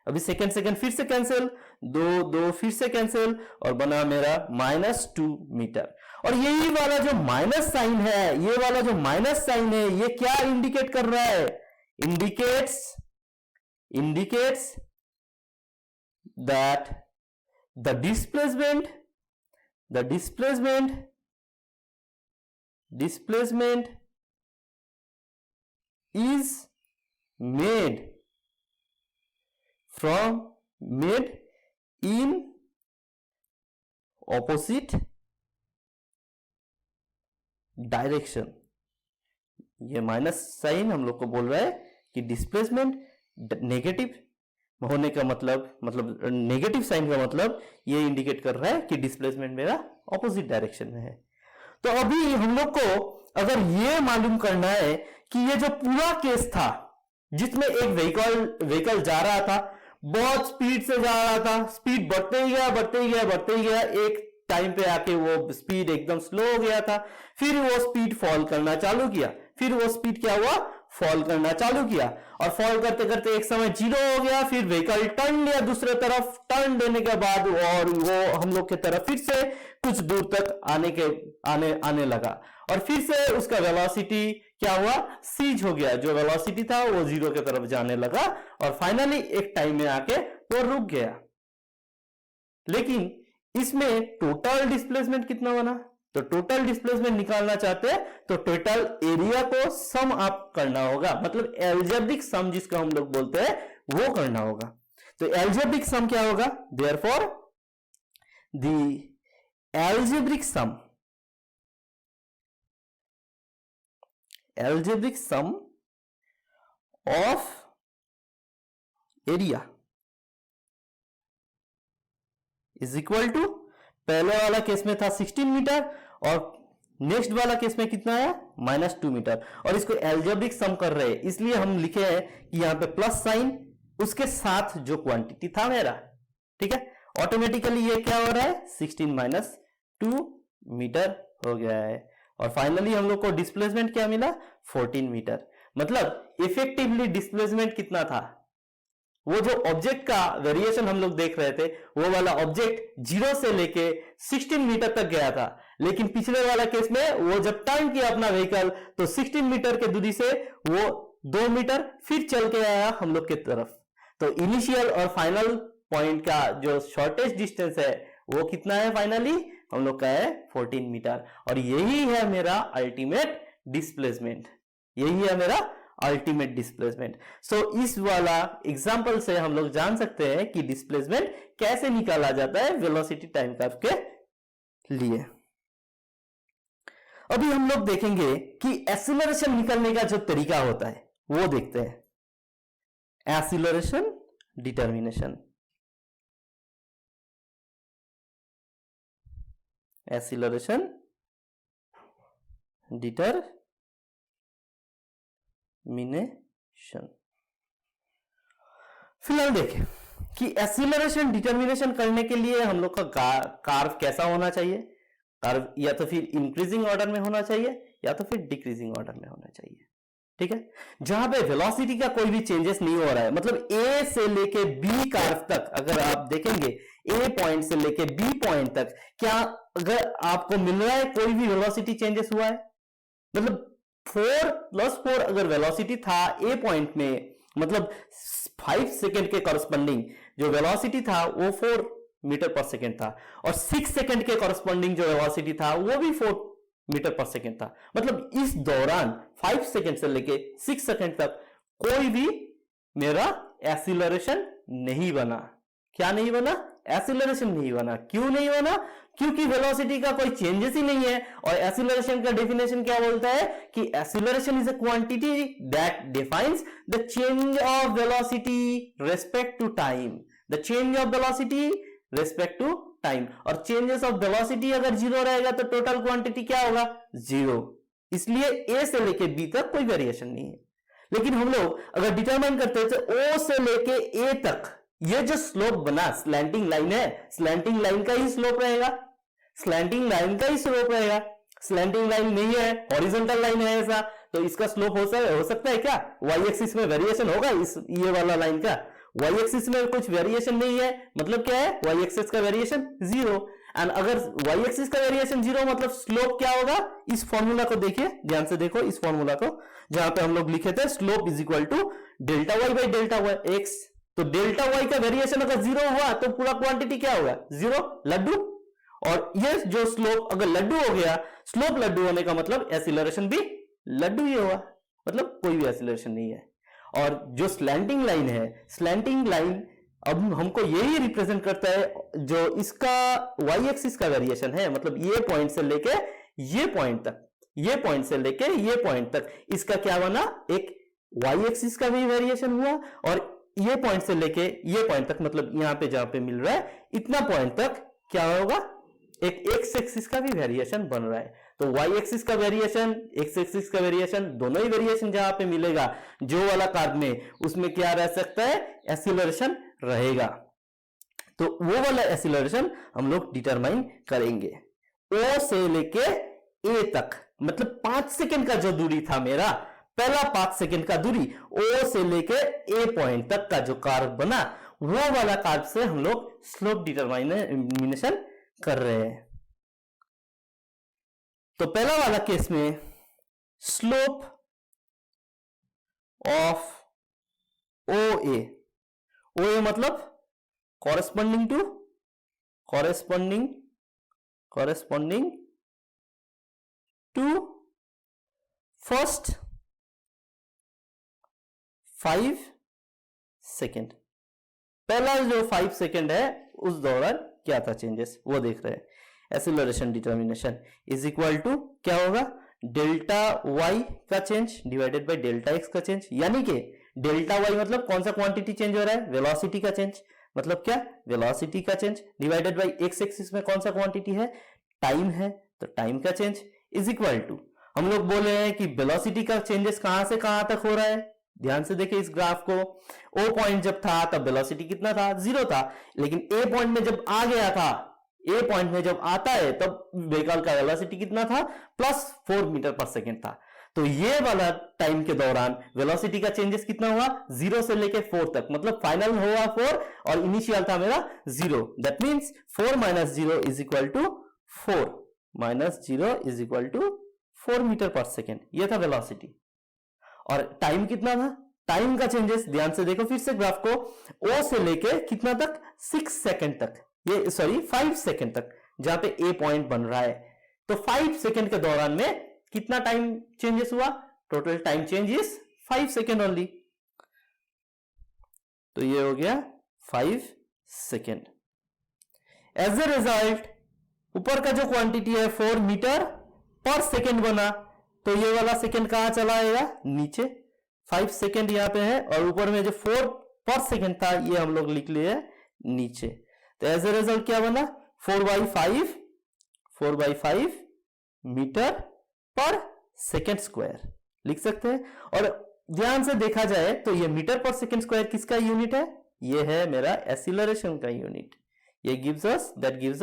अभी सेकेंड फिर से कैंसिल, 2 फिर से कैंसिल, और बना मेरा -2 मीटर। और यही वाला जो माइनस साइन है, ये वाला जो माइनस साइन है, ये क्या इंडिकेट कर रहा है, indicates that the displacement is made in opposite direction. ये माइनस साइन हम लोग को बोल रहा है कि डिस्प्लेसमेंट नेगेटिव होने का मतलब नेगेटिव साइन का मतलब ये इंडिकेट कर रहा है कि डिस्प्लेसमेंट मेरा ऑपोजिट डायरेक्शन में है। तो अभी हम लोग को अगर ये मालूम करना है कि ये जो पूरा केस था जिसमें एक व्हीकल जा रहा था, बहुत स्पीड से जा रहा था, स्पीड बढ़ते ही गया, एक टाइम पे आके वो स्पीड एकदम स्लो हो गया था, फिर वो स्पीड फॉल करना चालू किया, फिर वो स्पीड क्या हुआ, फॉल करना चालू किया, और फॉल करते करते एक समय 0 हो गया, फिर व्हीकल टर्न लिया दूसरे तरफ, टर्न देने के बाद और वो हम लोग की तरफ फिर से कुछ दूर तक आने लगा, और फिर से उसका वेलोसिटी क्या हुआ, सीज हो गया, जो वेलोसिटी था वो 0 की तरफ जाने लगा, और फाइनली एक टाइम में आके वो रुक गया। लेकिन इसमें टोटल डिस्प्लेसमेंट कितना बना, तो टोटल डिस्प्लेसमेंट निकालना चाहते हैं तो टोटल एरिया को सम अप करना होगा, मतलब एल्जेब्रिक सम जिसका हम लोग बोलते हैं वो करना होगा। तो एल्जेब्रिक सम क्या होगा, therefore the algebraic sum of area is equal to, पहले वाला केस में था 16 मीटर और नेक्स्ट वाला केस में कितना है -2 मीटर, और इसको एल्जेब्रिक सम कर रहे हैं इसलिए हम लिखे हैं कि यहां पे प्लस साइन उसके साथ जो क्वांटिटी था मेरा, ठीक है, ऑटोमेटिकली ये क्या हो रहा है 16 - 2 मीटर हो गया है। और फाइनली हम लोग को डिस्प्लेसमेंट क्या मिला 14 मीटर। मतलब इफेक्टिवली डिस्प्लेसमेंट कितना था, वो जो ऑब्जेक्ट का वेरिएशन हम लोग देख रहे थे वो वाला ऑब्जेक्ट 0 से लेके 16 मीटर तक गया था, लेकिन पिछले वाला केस में वो जब टर्न किया अपना व्हीकल तो 16 मीटर के दूरी से वो 2 मीटर फिर चल के आया हम लोग की तरफ। तो इनिशियल और फाइनल पॉइंट का जो शॉर्टेस्ट डिस्टेंस है वो कितना है फाइनली हम लोग का है 14 मीटर, और यही है मेरा अल्टीमेट डिस्प्लेसमेंट, यही है मेरा अल्टीमेट डिस्प्लेसमेंट। सो इस वाला एग्जांपल से हम लोग जान सकते हैं कि डिस्प्लेसमेंट कैसे निकाला जाता है वेलोसिटी टाइम कर्व के लिए। अभी हम लोग देखेंगे कि एक्सीलरेशन निकालने का जो तरीका होता है वो देखते हैं। Acceleration determination, acceleration determination. फिलहाल देखें कि एक्सीलरेशन डिटर्मिनेशन करने के लिए हम लोग का कार्व कैसा होना चाहिए। कर्व या तो फिर इंक्रीजिंग ऑर्डर में होना चाहिए या तो फिर डिक्रीजिंग ऑर्डर में होना चाहिए, ठीक है, जहां पे वेलोसिटी का कोई भी चेंजेस नहीं हो रहा है। मतलब ए से लेके बी कर्व तक अगर आप देखेंगे ए पॉइंट से लेके बी पॉइंट तक क्या अगर आपको मिल रहा है कोई भी वेलोसिटी चेंजेस हुआ है। मतलब 4 + 4 अगर वेलोसिटी था ए पॉइंट में, मतलब 5 सेकेंड के कॉरस्पॉन्डिंग जो वेलोसिटी था वो 4 मीटर पर सेकेंड था, और 6 सेकेंड के कॉरस्पॉन्डिंग जो वेलोसिटी था वो भी 4 मीटर पर सेकेंड था। मतलब इस दौरान 5 सेकेंड से लेके 6 सेकेंड तक कोई भी मेरा एक्सीलरेशन नहीं बना। क्या नहीं बना? एक्सीलरेशन नहीं बना। क्यों नहीं बना? क्योंकि वेलोसिटी का कोई चेंजेस ही नहीं है। और एक्सीलरेशन का डेफिनेशन क्या बोलता है कि acceleration is a quantity that defines the change of velocity respect to time. The change of velocity respect to time. और चेंजेस ऑफ वेलोसिटी अगर 0 रहेगा तो टोटल क्वांटिटी क्या होगा? 0। इसलिए ए से लेके बी तक कोई वेरिएशन नहीं है। लेकिन हम लोग अगर डिटरमाइन करते हैं तो ओ से लेके ए तक ये जो स्लोप बना, स्लैंटिंग लाइन है, स्लैंटिंग लाइन का ही स्लोप रहेगा, स्लैंटिंग लाइन का ही स्लोप रहेगा। स्लैंटिंग लाइन नहीं है, हॉरिजॉन्टल लाइन है ऐसा, तो इसका स्लोप हो सकता है क्या? वाई एक्सिस में वेरिएशन होगा इस ये वाला लाइन का। वाई एक्सिस में कुछ वेरिएशन नहीं है, मतलब क्या है? वाई एक्सिस का वेरिएशन 0। एंड अगर वाई एक्सिस का वेरिएशन 0 मतलब स्लोप क्या होगा? इस फॉर्मूला को देखिए, ध्यान से देखो इस फॉर्मूला को, जहां पे हम लोग लिखे थे slope is equal to delta Y by delta Y X. तो डेल्टा वाई का वेरिएशन अगर 0 हुआ तो पूरा क्वांटिटी क्या होगा? 0, लड्डू। और ये जो स्लोप अगर लड्डू हो गया, स्लोप लड्डू होने का मतलब एक्सीलरेशन भी लड्डू ही होगा, मतलब कोई भी एक्सीलरेशन नहीं है। और जो स्लैंटिंग लाइन है, स्लैंटिंग लाइन अब हमको यही रिप्रेजेंट करता है जो इसका वाई एक्सिस का वेरिएशन है, मतलब ये पॉइंट से लेके ये पॉइंट तक, ये पॉइंट से लेके ये पॉइंट तक इसका क्या बना? एक वाई एक्सिस का भी वेरिएशन हुआ, और ये पॉइंट से लेके ये पॉइंट तक, मतलब यहां पे जहां पे मिल रहा है इतना पॉइंट तक क्या होगा? एक एक्स एक्सिस का भी वेरिएशन बन रहा है। तो वाई एक्सिस का वेरिएशन, एक्स एक्सिस का वेरिएशन, दोनों ही वेरिएशन जहां पे मिलेगा जो वाला कार्व में, उसमें क्या रह सकता है? एक्सीलरेशन रहेगा। तो वो वाला एक्सीलरेशन हम लोग डिटरमाइन करेंगे। ओ से लेके ए तक, मतलब 5 सेकेंड का जो दूरी था मेरा, पहला 5 सेकेंड का दूरी ओ से लेके ए पॉइंट तक का जो कार्व बना, वो वाला कार्व से हम लोग स्लोप डिटरमिनेशन कर रहे हैं। तो पहला वाला केस में स्लोप ऑफ ओ ए मतलब कॉरेस्पॉन्डिंग टू फर्स्ट 5 सेकेंड। पहला जो 5 सेकेंड है उस दौरान क्या था चेंजेस, वो देख रहे हैं। Acceleration determination is equal to क्या होगा? डेल्टा वाई का change divided by delta X का चेंज। यानी कि डेल्टा वाई मतलब कौन सा क्वांटिटी चेंज हो रहा है? वेलोसिटी का चेंज। मतलब क्या, वेलोसिटी का change divided bye x axis में कौन सा क्वांटिटी है, टाइम है, तो टाइम का चेंज इज इक्वल टू, हम लोग बोल रहे हैं कि वेलोसिटी का चेंजेस कहां से कहां तक हो रहा है। ध्यान से देखिए इस ग्राफ को, ओ पॉइंट जब था तब वेलोसिटी कितना था, 0 था, लेकिन ए पॉइंट में जब आ गया था, ए पॉइंट में जब आता है तब व्हीकल का वेलोसिटी कितना था, +4 मीटर पर सेकेंड था। तो ये वाला टाइम के दौरान वेलोसिटी का चेंजेस कितना हुआ, 0 से लेके 4 तक, मतलब फाइनल हुआ 4 और इनिशियल था मेरा 0। That means 4 - 0 is equal to 4 - 0 is equal to 4 metre per second. ये था वेलोसिटी। और टाइम कितना था, टाइम का चेंजेस ध्यान से देखो फिर से ग्राफ को, ओ से लेके कितना तक, 6 सेकेंड तक, ये सॉरी 5 सेकेंड तक, जहां पे ए पॉइंट बन रहा है। तो 5 सेकेंड के दौरान में कितना टाइम चेंजेस हुआ, total time change is 5 second only. तो ये हो गया 5 सेकेंड। एज ए रिजल्ट ऊपर का जो क्वांटिटी है 4 मीटर पर सेकेंड बना, तो ये वाला सेकेंड कहां चला आएगा, नीचे, 5 सेकेंड यहां पे है, और ऊपर में जो 4 पर सेकेंड था ये हम लोग लिख लिए नीचे। तो एज ए रिजल्ट क्या बना, 4/5 मीटर पर सेकेंड स्क्वायर लिख सकते हैं। और ध्यान से देखा जाए तो ये मीटर पर सेकेंड स्क्वायर किसका यूनिट है, ये है मेरा एक्सीलरेशन का यूनिट। ये गिव्स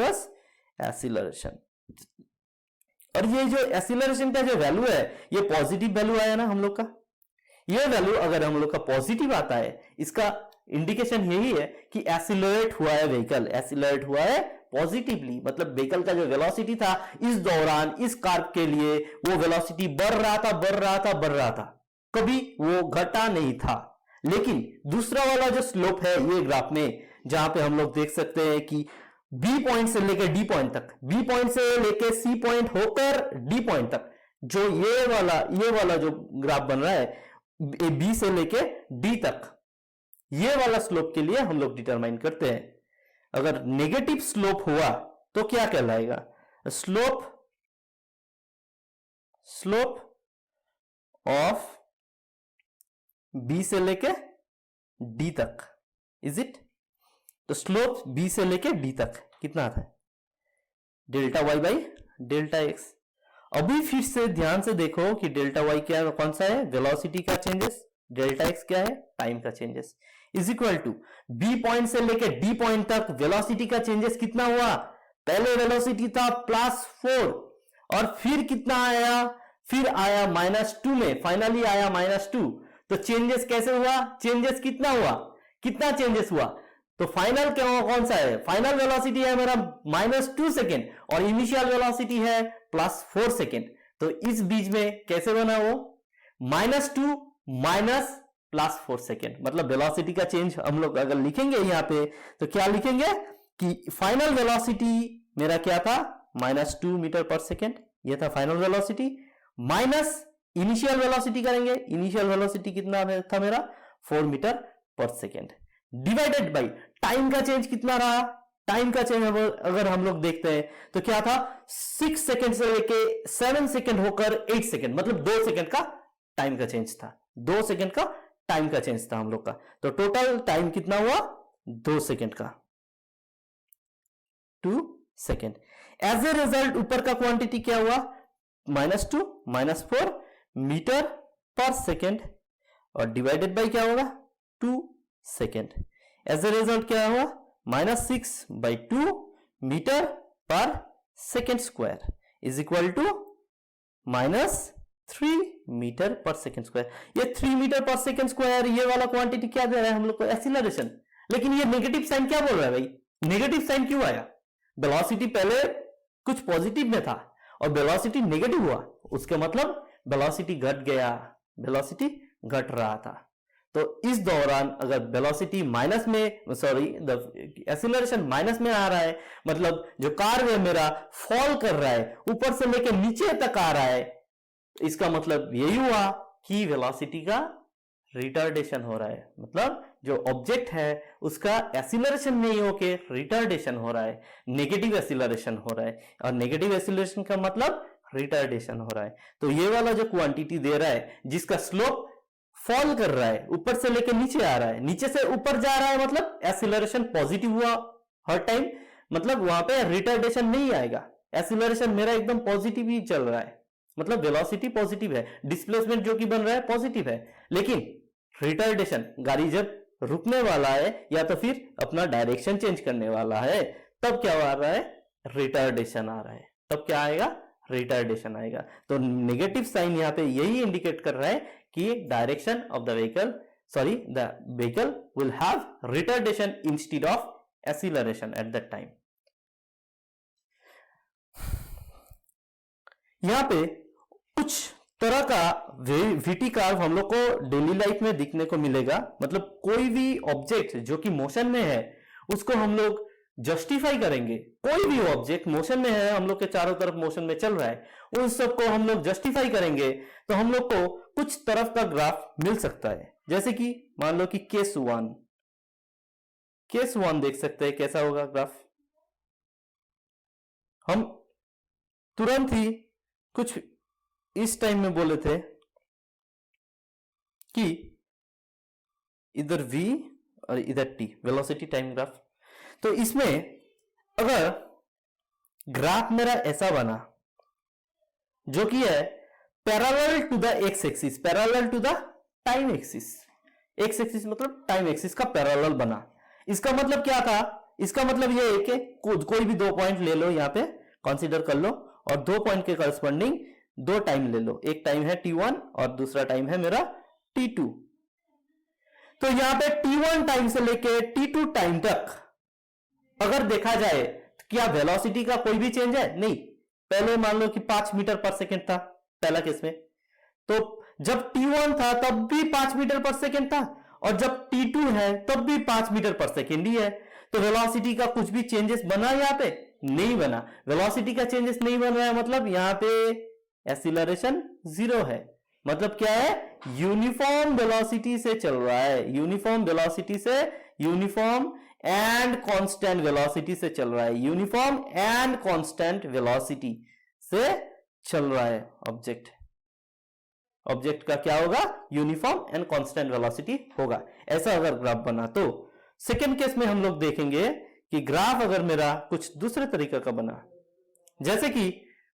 अस एक्सीलरेशन। और ये जो एक्सीलरेशन का जो वैल्यू है ये पॉजिटिव वैल्यू आया ना हम लोग का, ये वैल्यू अगर हम लोग का पॉजिटिव आता है, इसका इंडिकेशन यही है कि एक्सीलरेट हुआ है व्हीकल, एक्सीलरेट हुआ है पॉजिटिवली, मतलब व्हीकल का जो वेलोसिटी था इस दौरान इस कार्व के लिए वो वेलोसिटी बढ़ रहा था, कभी वो घटा नहीं था। लेकिन दूसरा वाला जो स्लोप है ये ग्राफ में, जहां पे हम लोग देख सकते हैं कि बी पॉइंट से लेकर डी पॉइंट तक, बी पॉइंट से लेकर सी पॉइंट होकर डी पॉइंट तक, जो ये वाला जो ग्राफ बन रहा है बी से लेके डी तक, ये वाला स्लोप के लिए हम लोग डिटरमाइन करते हैं। अगर नेगेटिव स्लोप हुआ तो क्या कहलाएगा, स्लोप ऑफ बी से लेके डी तक, इज इट। तो स्लोप बी से लेके डी तक कितना आता है, delta Y by delta X. अभी फिर से ध्यान से देखो कि डेल्टा वाई क्या कौन सा है, वेलोसिटी का चेंजेस, डेल्टा एक्स क्या है, टाइम का changes, is equal to B point से लेके डी पॉइंट तक वेलोसिटी का चेंजेस कितना हुआ, पहले वेलोसिटी था +4 और फिर कितना आया, फिर आया -2 में, फाइनली आया -2। तो चेंजेस कैसे हुआ, चेंजेस कितना हुआ, कितना चेंजेस हुआ, तो फाइनल कौन सा है, फाइनल वेलोसिटी है मेरा -2 सेकेंड और इनिशियल वेलोसिटी है +4 सेकेंड। तो इस बीच में कैसे बना वो, -2 माइनस +4 सेकेंड, मतलब वेलोसिटी का चेंज हम लोग अगर लिखेंगे यहां पे तो क्या लिखेंगे कि फाइनल वेलोसिटी मेरा क्या था, -2 मीटर पर सेकेंड, ये था final velocity, minus initial velocity करेंगे, इनिशियल वेलोसिटी कितना था मेरा 4 metre per second, divided by time का चेंज कितना रहा, टाइम का चेंज अगर हम लोग देखते हैं तो क्या था, 6 सेकेंड से लेके 7 सेकेंड होकर 8 सेकेंड, मतलब 2 सेकेंड का टाइम का चेंज था, 2 सेकेंड का टाइम का चेंज था हम लोग का। तो टोटल टाइम कितना हुआ, 2 सेकेंड का, 2 सेकेंड। एज ए रिजल्ट ऊपर का क्वांटिटी क्या हुआ, -2 -4 मीटर पर सेकेंड और डिवाइडेड बाय क्या होगा, 2 सेकेंड। एज ए रिजल्ट क्या हुआ, -6/2 metre per second square is equal to -3 metre per second square. ये 3 मीटर पर सेकेंड स्क्वायर ये वाला क्वांटिटी क्या दे रहा है हम लोग को, एक्सीलरेशन। लेकिन ये नेगेटिव साइन क्या बोल रहा है भाई, नेगेटिव साइन क्यों आया, वेलोसिटी पहले कुछ पॉजिटिव में था और वेलोसिटी नेगेटिव हुआ, उसका मतलब वेलोसिटी घट गया, वेलोसिटी घट रहा था। तो इस दौरान अगर वेलोसिटी माइनस में, सॉरी एक्सीलरेशन माइनस में आ रहा है, मतलब जो कार है मेरा फॉल कर रहा है, ऊपर से लेकर नीचे तक आ रहा है, इसका मतलब यही हुआ कि वेलोसिटी का रिटार्डेशन हो रहा है, मतलब जो ऑब्जेक्ट है उसका एक्सीलरेशन नहीं होके रिटार्डेशन हो रहा है, नेगेटिव एक्सीलरेशन हो रहा है, और नेगेटिव एक्सीलरेशन का मतलब रिटार्डेशन हो रहा है। तो ये वाला जो क्वांटिटी दे रहा है जिसका स्लोप फॉल कर रहा है, ऊपर से लेके नीचे आ रहा है, नीचे से ऊपर जा रहा है, मतलब एक्सीलरेशन पॉजिटिव हुआ हर टाइम, मतलब वहां पे रिटार्डेशन नहीं आएगा, एक्सीलरेशन मेरा एकदम पॉजिटिव ही चल रहा है, मतलब वेलोसिटी पॉजिटिव है, डिस्प्लेसमेंट जो कि बन रहा है पॉजिटिव है, लेकिन रिटार्डेशन गाड़ी जब रुकने वाला है या तो फिर अपना डायरेक्शन चेंज करने वाला है, तब क्या आ रहा है, रिटार्डेशन आ रहा है, तब क्या आएगा, रिटार्डेशन आएगा। तो नेगेटिव साइन यहां पे यही इंडिकेट कर रहा है कि direction of the vehicle, sorry the vehicle will have retardation instead of acceleration at that time. यहां पे कुछ तरह का वीटी कर्व हम लोग को डेली लाइफ में दिखने को मिलेगा, मतलब कोई भी ऑब्जेक्ट जो कि मोशन में है उसको हम लोग जस्टिफाई करेंगे, कोई भी ऑब्जेक्ट मोशन में है, हम लोग के चारों तरफ मोशन में चल रहा है, उन सबको हम लोग जस्टिफाई करेंगे तो हम लोग को कुछ तरफ का ग्राफ मिल सकता है। जैसे कि मान लो कि केस वन देख सकते हैं कैसा होगा ग्राफ। हम तुरंत ही कुछ इस टाइम में बोले थे कि इधर v और इधर t, वेलोसिटी टाइम ग्राफ। तो इसमें अगर ग्राफ मेरा ऐसा बना जो कि है parallel to the x axis, parallel to the time axis, X axis मतलब टाइम एक्सिस का पैरेलल बना, इसका मतलब क्या था, इसका मतलब ये है कि कोई भी 2 पॉइंट ले लो, यहां पे कंसीडर कर लो और 2 पॉइंट के करस्पॉन्डिंग 2 टाइम ले लो, एक टाइम है t1 और दूसरा टाइम है मेरा t2। तो यहां पे t1 टाइम से लेके t2 टाइम तक अगर देखा जाए तो क्या वेलोसिटी का कोई भी चेंज है, नहीं। पहले मान लो कि 5 मीटर पर सेकेंड था पहला केस में, तो जब t1 था तब भी 5 मीटर पर सेकेंड था और जब t2 है तब भी 5 मीटर पर सेकेंड ही है। तो वेलोसिटी का कुछ भी चेंजेस बना यहां पे, नहीं बना। वेलोसिटी का चेंजेस नहीं बन रहा है मतलब यहां पे एक्सीलरेशन 0 है, मतलब क्या है, यूनिफॉर्म वेलोसिटी से चल रहा है, यूनिफॉर्म वेलोसिटी से, यूनिफॉर्म एंड कांस्टेंट वेलोसिटी से चल रहा है, यूनिफॉर्म एंड कांस्टेंट वेलोसिटी से चल रहा है ऑब्जेक्ट। ऑब्जेक्ट का क्या होगा, यूनिफॉर्म एंड कांस्टेंट वेलोसिटी होगा। ऐसा अगर ग्राफ बना तो सेकेंड केस में हम लोग देखेंगे कि ग्राफ अगर मेरा कुछ दूसरे तरीके का बना, जैसे कि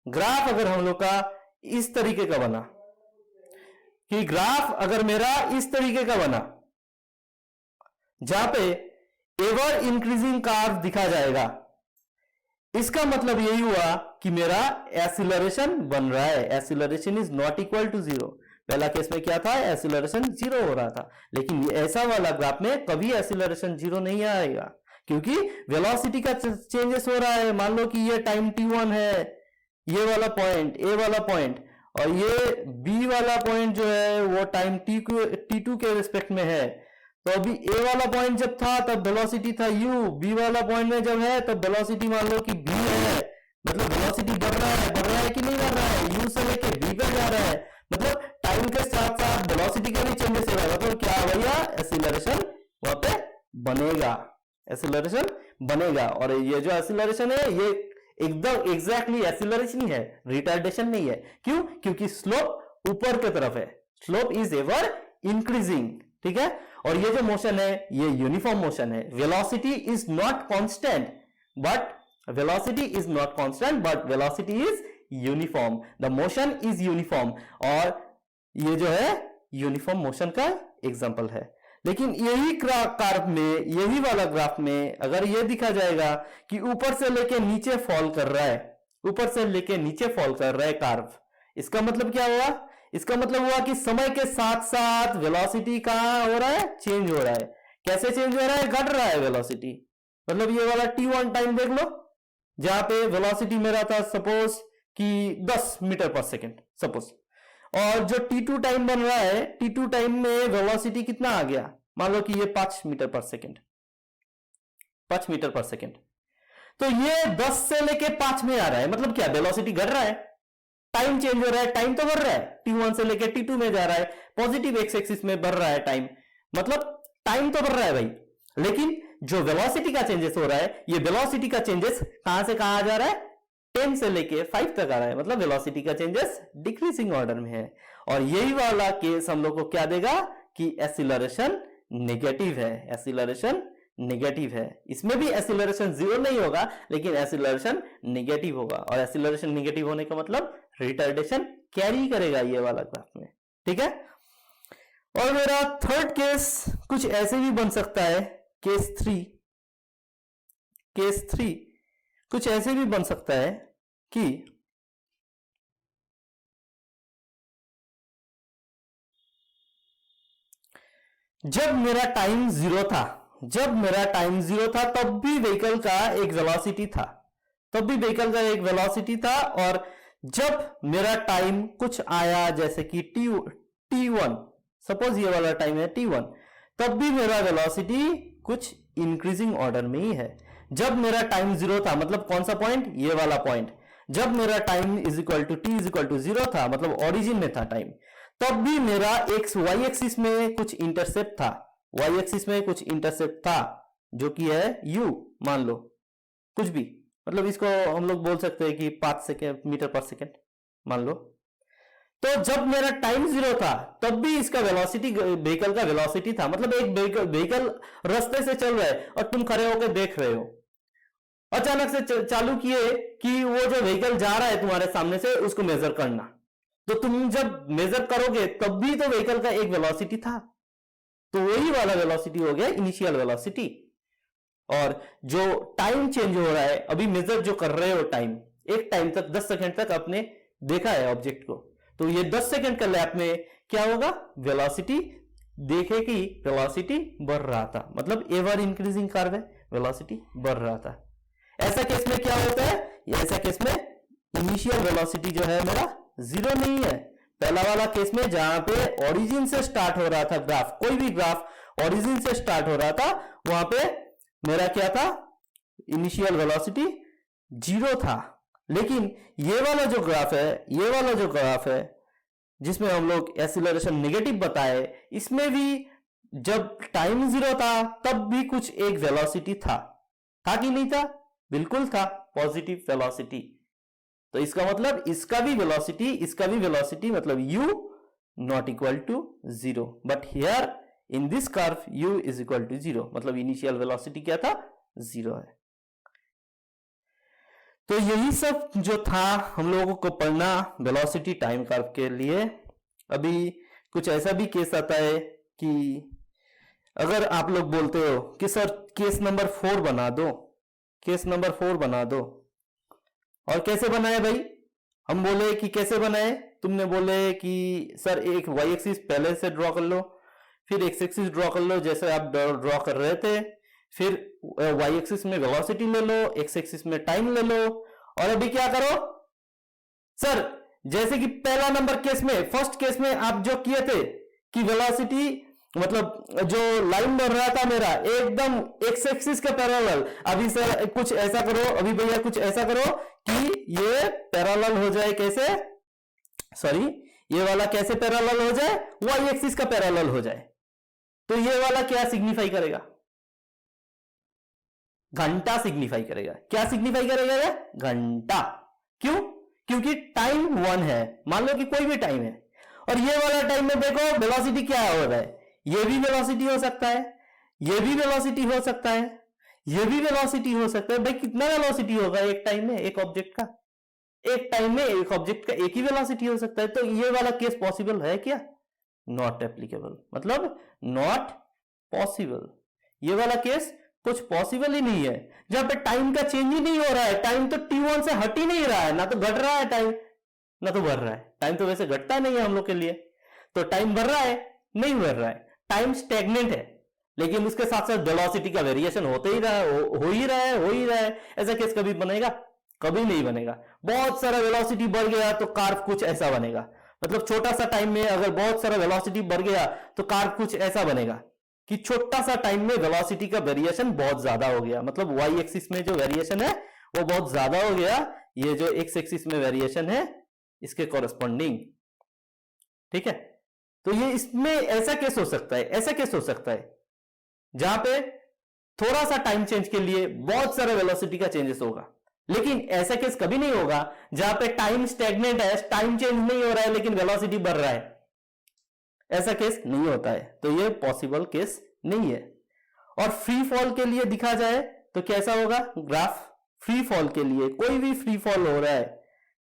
ग्राफ अगर हम लोग का इस तरीके का बना, कि ग्राफ अगर मेरा इस तरीके का बना जहां पे एवर इंक्रीजिंग कर्व दिखा जाएगा, इसका मतलब यही हुआ कि मेरा एक्सीलरेशन बन रहा है, acceleration is not equal to 0। पहला केस में क्या था, एक्सीलरेशन 0 हो रहा था, लेकिन ऐसा वाला ग्राफ में कभी एक्सीलरेशन 0 नहीं आएगा क्योंकि वेलोसिटी का चेंजेस हो रहा है। मान लो कि ये टाइम t1 है, ये वाला पॉइंट, ए वाला पॉइंट, और ये बी वाला पॉइंट जो है वो टाइम t2 के रिस्पेक्ट में है। तो अभी ए वाला पॉइंट जब था तब वेलोसिटी था u, बी वाला पॉइंट में जब है तब वेलोसिटी मान लो कि v है, मतलब वेलोसिटी बढ़ रहा है कि नहीं बढ़ रहा है, u से लेके v पे जा रहा है, मतलब टाइम के साथ साथ वेलोसिटी का भी चेंजेस हो रहा है, मतलब क्या भैया, एक्सीलरेशन वहां पे बनेगा, एक्सीलरेशन बनेगा। और ये जो एक्सीलरेशन है ये एकदम एग्जैक्टली एक्सीलरेशन ही है, रिटार्डेशन नहीं है। क्यों, क्योंकि स्लोप ऊपर की तरफ है, स्लोप इज एवर इंक्रीजिंग, ठीक है। और ये जो मोशन है ये यूनिफॉर्म मोशन है, velocity is not constant but velocity is not constant but velocity is uniform, the motion is uniform, और ये जो है यूनिफॉर्म मोशन का एग्जांपल है। लेकिन यही कर्व में, यही वाला ग्राफ में अगर ये दिखा जाएगा कि ऊपर से लेके नीचे फॉल कर रहा है, ऊपर से लेके नीचे फॉल कर रहा है कर्व, इसका मतलब क्या हुआ, इसका मतलब हुआ कि समय के साथ साथ वेलोसिटी कहां हो रहा है, चेंज हो रहा है। कैसे चेंज हो रहा है, घट रहा है वेलोसिटी। मतलब ये वाला t1 टाइम देख लो जहां पे वेलोसिटी मेरा था सपोज कि 10 मीटर पर सेकेंड सपोज, और जो t2 टाइम बन रहा है, t2 टाइम में वेलोसिटी कितना आ गया, मान लो कि ये 5 metre per second, 5 metre per second. तो ये 10 से लेके 5 में आ रहा है, मतलब क्या, वेलोसिटी घट रहा है, टाइम चेंज हो रहा है, टाइम तो बढ़ रहा है, t1 से लेके t2 में जा रहा है, पॉजिटिव एक्स एक्सिस में बढ़ रहा है टाइम, मतलब टाइम तो बढ़ रहा है भाई। लेकिन जो वेलोसिटी का चेंजेस हो रहा है, ये वेलोसिटी का चेंजेस कहां से कहां जा रहा है, 10 से लेके 5 तक आ रहा है, मतलब वेलोसिटी का चेंजेस डिक्रीजिंग ऑर्डर में है। और यही वाला केस हम लोग को क्या देगा कि एक्सीलरेशन नेगेटिव है, एक्सीलरेशन नेगेटिव है। इसमें भी एक्सीलरेशन जीरो नहीं होगा लेकिन एक्सीलरेशन नेगेटिव होगा, और एक्सीलरेशन नेगेटिव होने का मतलब रिटार्डेशन कैरी करेगा ये वाला ग्राफ में, ठीक है। और मेरा थर्ड केस कुछ ऐसे भी बन सकता है, केस थ्री कुछ ऐसे भी बन सकता है कि जब मेरा टाइम जीरो था तब भी व्हीकल का एक वेलोसिटी था, और जब मेरा टाइम कुछ आया जैसे कि t1, सपोज ये वाला टाइम है t1, तब भी मेरा वेलोसिटी कुछ इंक्रीजिंग ऑर्डर में ही है। जब मेरा टाइम जीरो था, मतलब कौन सा पॉइंट, ये वाला पॉइंट, जब मेरा time is equal to t is equal to zero था, मतलब ओरिजिन में था टाइम, तब भी मेरा एक्स वाई एक्सिस में कुछ इंटरसेप्ट था, जो कि है u, मान लो कुछ भी, मतलब इसको हम लोग बोल सकते हैं कि 5 मीटर पर सेकेंड मान लो। तो जब मेरा टाइम जीरो था तब भी इसका वेलोसिटी, व्हीकल का वेलोसिटी था, मतलब एक व्हीकल रास्ते से चल रहा है और तुम खड़े होकर देख रहे हो, अचानक से चालू किए कि वो जो व्हीकल जा रहा है तुम्हारे सामने से उसको मेजर करना, तो तुम जब मेजर करोगे तब भी तो व्हीकल का एक वेलोसिटी था, तो वही वाला वेलोसिटी हो गया इनिशियल वेलोसिटी। और जो टाइम चेंज हो रहा है, अभी मेजर जो कर रहे हो टाइम, एक टाइम तक 10 सेकंड तक आपने देखा है ऑब्जेक्ट को, तो ये 10 सेकंड का लैप में क्या होगा, वेलोसिटी देखे कि वेलोसिटी बढ़ रहा था, मतलब एवर इंक्रीजिंग कर्व है, वेलोसिटी बढ़ रहा था। ऐसा केस में क्या होता है, ऐसा केस में इनिशियल वेलोसिटी जो है मेरा जीरो नहीं है। पहला वाला केस में जहां पे ओरिजिन से स्टार्ट हो रहा था ग्राफ, कोई भी ग्राफ ओरिजिन से स्टार्ट हो रहा था, वहां पे मेरा क्या था, इनिशियल वेलोसिटी जीरो था। लेकिन ये वाला जो ग्राफ है जिसमें हम लोग एक्सीलरेशन नेगेटिव बताए, इसमें भी जब टाइम जीरो था तब भी कुछ एक वेलोसिटी था कि नहीं था, बिल्कुल था, पॉजिटिव वेलोसिटी। तो इसका मतलब इसका भी वेलोसिटी मतलब u not equal to zero, but here in this curve u is equal to zero, मतलब इनिशियल वेलोसिटी क्या था, जीरो है। तो यही सब जो था हम लोगों को पढ़ना वेलोसिटी टाइम कर्व के लिए। अभी कुछ ऐसा भी केस आता है कि अगर आप लोग बोलते हो कि सर केस नंबर 4 बना दो, और कैसे बनाए भाई, हम बोले कि कैसे बनाए, तुमने बोले कि सर एक वाई एक्सिस पहले से ड्रॉ कर लो, फिर एक्स एक्सिस ड्रॉ कर लो जैसे आप ड्रॉ कर रहे थे, फिर वाई एक्सिस में वेलोसिटी ले लो, एक्स एक्सिस में टाइम ले लो, और अभी क्या करो सर, जैसे कि पहला नंबर केस में, फर्स्ट केस में आप जो किए थे कि वेलोसिटी मतलब जो लाइन बढ़ रहा था मेरा एकदम एक्स एक्सिस के पैरेलल, अभी सर कुछ ऐसा करो, अभी भैया कुछ ऐसा करो कि ये पैरेलल हो जाए, कैसे, सॉरी ये वाला कैसे पैरेलल हो जाए, वाई एक्सिस का पैरेलल हो जाए। तो ये वाला क्या सिग्निफाई करेगा, घंटा सिग्निफाई करेगा। क्या सिग्निफाई करेगा ये, घंटा। क्यों, क्योंकि टाइम 1 है, मान लो कि कोई भी टाइम है, और ये वाला टाइम में देखो वेलोसिटी क्या हो रहा है, ये भी वेलोसिटी हो सकता है, ये भी वेलोसिटी हो सकता है, ये भी वेलोसिटी हो सकता है। भाई कितना वेलोसिटी होगा एक टाइम में एक ऑब्जेक्ट का, एक टाइम में एक ऑब्जेक्ट का एक ही वेलोसिटी हो सकता है। तो ये वाला केस पॉसिबल है क्या, नॉट एप्लीकेबल, मतलब नॉट पॉसिबल। ये वाला केस कुछ पॉसिबल ही नहीं है, जहां पे टाइम का चेंज ही नहीं हो रहा है, टाइम तो t1 से हट ही नहीं रहा है, ना तो घट रहा है टाइम, ना तो बढ़ रहा है। टाइम तो वैसे घटता नहीं है हम लोग के लिए, तो टाइम बढ़ रहा है, नहीं बढ़ रहा है, टाइम स्टैग्नेंट है, लेकिन उसके साथ साथ वेलोसिटी का वेरिएशन होते ही रहा है, हो ही रहा है। ऐसा केस कभी बनेगा, कभी नहीं बनेगा। बहुत सारा वेलोसिटी बढ़ गया तो कर्व कुछ ऐसा बनेगा, मतलब छोटा सा टाइम में अगर बहुत सारा वेलोसिटी बढ़ गया तो कर्व कुछ ऐसा बनेगा कि छोटा सा टाइम में वेलोसिटी का वेरिएशन बहुत ज्यादा हो गया, मतलब वाई एक्सिस में जो वेरिएशन है वो बहुत ज्यादा हो गया, ये जो एक्स एक्सिस में वेरिएशन है इसके कॉरेस्पॉन्डिंग, ठीक है। तो ये इसमें ऐसा केस हो सकता है, ऐसा केस हो सकता है जहां पे थोड़ा सा टाइम चेंज के लिए बहुत सारा वेलोसिटी का चेंजेस होगा, लेकिन ऐसा केस कभी नहीं होगा जहां पे टाइम स्टैग्नेंट है, टाइम चेंज नहीं हो रहा है लेकिन वेलोसिटी बढ़ रहा है, ऐसा केस नहीं होता है, तो ये पॉसिबल केस नहीं है। और फ्री फॉल के लिए दिखा जाए तो कैसा होगा ग्राफ? फ्री फॉल के लिए कोई भी फ्री फॉल हो रहा है,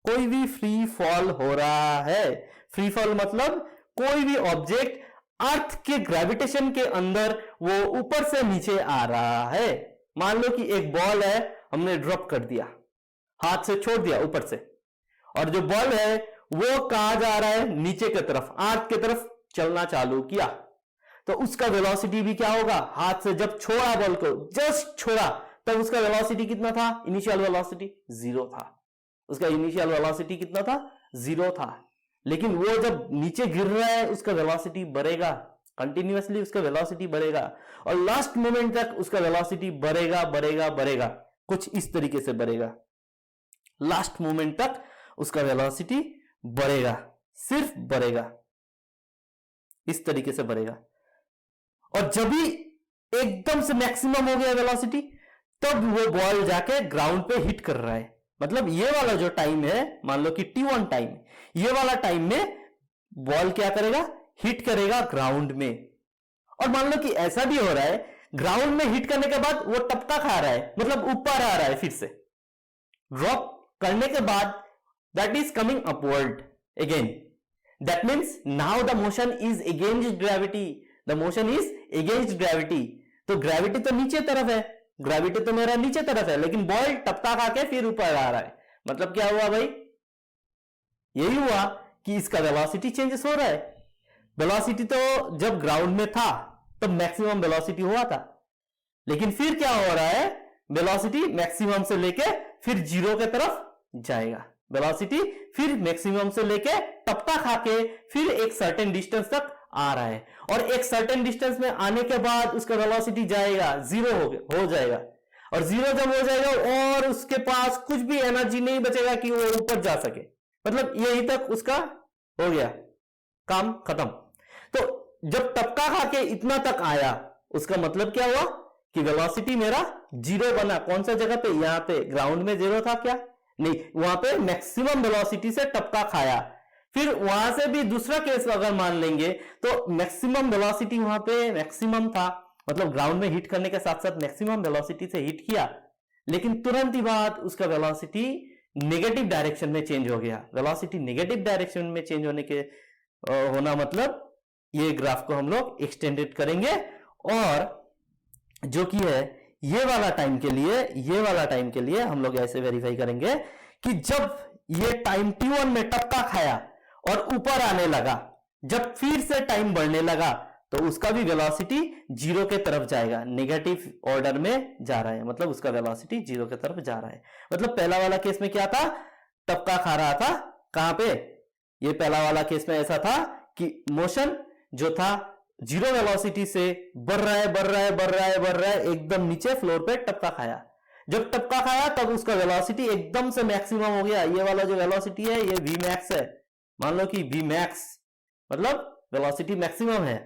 कोई भी फ्री फॉल हो रहा है, फ्री फॉल मतलब कोई भी ऑब्जेक्ट अर्थ के ग्रेविटेशन के अंदर वो ऊपर से नीचे आ रहा है। मान लो कि एक बॉल है, हमने ड्रॉप कर दिया, हाथ से छोड़ दिया ऊपर से, और जो बॉल है वो कहां जा रहा है? नीचे की तरफ, अर्थ की तरफ चलना चालू किया, तो उसका वेलोसिटी भी क्या होगा? हाथ से जब छोड़ा बॉल को, जस्ट छोड़ा, तब उसका वेलोसिटी कितना था? इनिशियल वेलोसिटी 0 था। उसका इनिशियल वेलोसिटी कितना था? 0 था। लेकिन वो जब नीचे गिर रहा है उसका वेलोसिटी बढ़ेगा, कंटिन्यूअसली उसका वेलोसिटी बढ़ेगा, और लास्ट मोमेंट तक उसका वेलोसिटी बढ़ेगा बढ़ेगा बढ़ेगा, कुछ इस तरीके से बढ़ेगा। लास्ट मोमेंट तक उसका वेलोसिटी बढ़ेगा, सिर्फ बढ़ेगा, इस तरीके से बढ़ेगा। और जब भी एकदम से मैक्सिमम हो गया वेलोसिटी, तब वो बॉल जाके ग्राउंड पे हिट कर रहा है। मतलब ये वाला जो टाइम है, मान लो कि t1 टाइम, ये वाला टाइम में बॉल क्या करेगा? हिट करेगा ग्राउंड में। और मान लो कि ऐसा भी हो रहा है, ग्राउंड में हिट करने के बाद वो टपका खा रहा है, मतलब ऊपर आ रहा है, फिर से ड्रॉप करने के बाद that is coming upward again. That means now the motion is against gravity, the motion is against gravity. तो ग्रेविटी तो नीचे तरफ है, ग्रेविटी तो मेरा नीचे तरफ है, लेकिन बॉल टपका खा के फिर ऊपर आ रहा है। मतलब क्या हुआ भाई? यही हुआ कि इसका वेलोसिटी चेंजेस हो रहा है। वेलोसिटी तो जब ग्राउंड में था तब मैक्सिमम वेलोसिटी हुआ था, लेकिन फिर क्या हो रहा है? वेलोसिटी मैक्सिमम से लेके फिर 0 के तरफ जाएगा। वेलोसिटी फिर मैक्सिमम से लेके टपका खा के फिर एक सर्टेन डिस्टेंस तक आ रहा है, और एक सर्टेन डिस्टेंस में आने के बाद उसका वेलोसिटी जाएगा, 0 हो जाएगा, और 0 जब हो जाएगा और उसके पास कुछ भी एनर्जी नहीं बचेगा कि वो ऊपर जा सके। मतलब यही तक उसका हो गया, काम खत्म। तो जब टपका खा के इतना तक आया, उसका मतलब क्या हुआ कि वेलोसिटी मेरा 0 बना। कौन सा जगह पे? यहां पे ग्राउंड में 0 था क्या? नहीं, वहां पे मैक्सिमम वेलोसिटी से टपका खाया। फिर वहां से भी दूसरा केस अगर मान लेंगे तो मैक्सिमम वेलोसिटी वहां पे मैक्सिमम था, मतलब ग्राउंड में हिट करने के साथ साथ मैक्सिमम वेलोसिटी से हिट किया, लेकिन तुरंत ही बाद उसका वेलोसिटी नेगेटिव डायरेक्शन में चेंज हो गया। वेलोसिटी नेगेटिव डायरेक्शन में चेंज होने के होना मतलब ये ग्राफ को हम लोग एक्सटेंडेड करेंगे, और जो कि है ये वाला टाइम के लिए हम लोग ऐसे वेरीफाई करेंगे कि जब ये टाइम t1 में टपका खाया और ऊपर आने लगा, जब फिर से टाइम बढ़ने लगा, तो उसका भी वेलोसिटी 0 के तरफ जाएगा, नेगेटिव ऑर्डर में जा रहा है, मतलब उसका वेलोसिटी 0 के तरफ जा रहा है। मतलब पहला वाला केस में क्या था? टपका खा रहा था, कहां पे? ये पहला वाला केस में ऐसा था कि मोशन जो था 0 वेलोसिटी से बढ़ रहा है, एकदम नीचे फ्लोर पे टपका खाया। जब टपका खाया तब उसका वेलोसिटी एकदम से मैक्सिमम हो गया। ये वाला जो वेलोसिटी है ये v max है, मान लो कि v max मतलब वेलोसिटी मैक्सिमम है।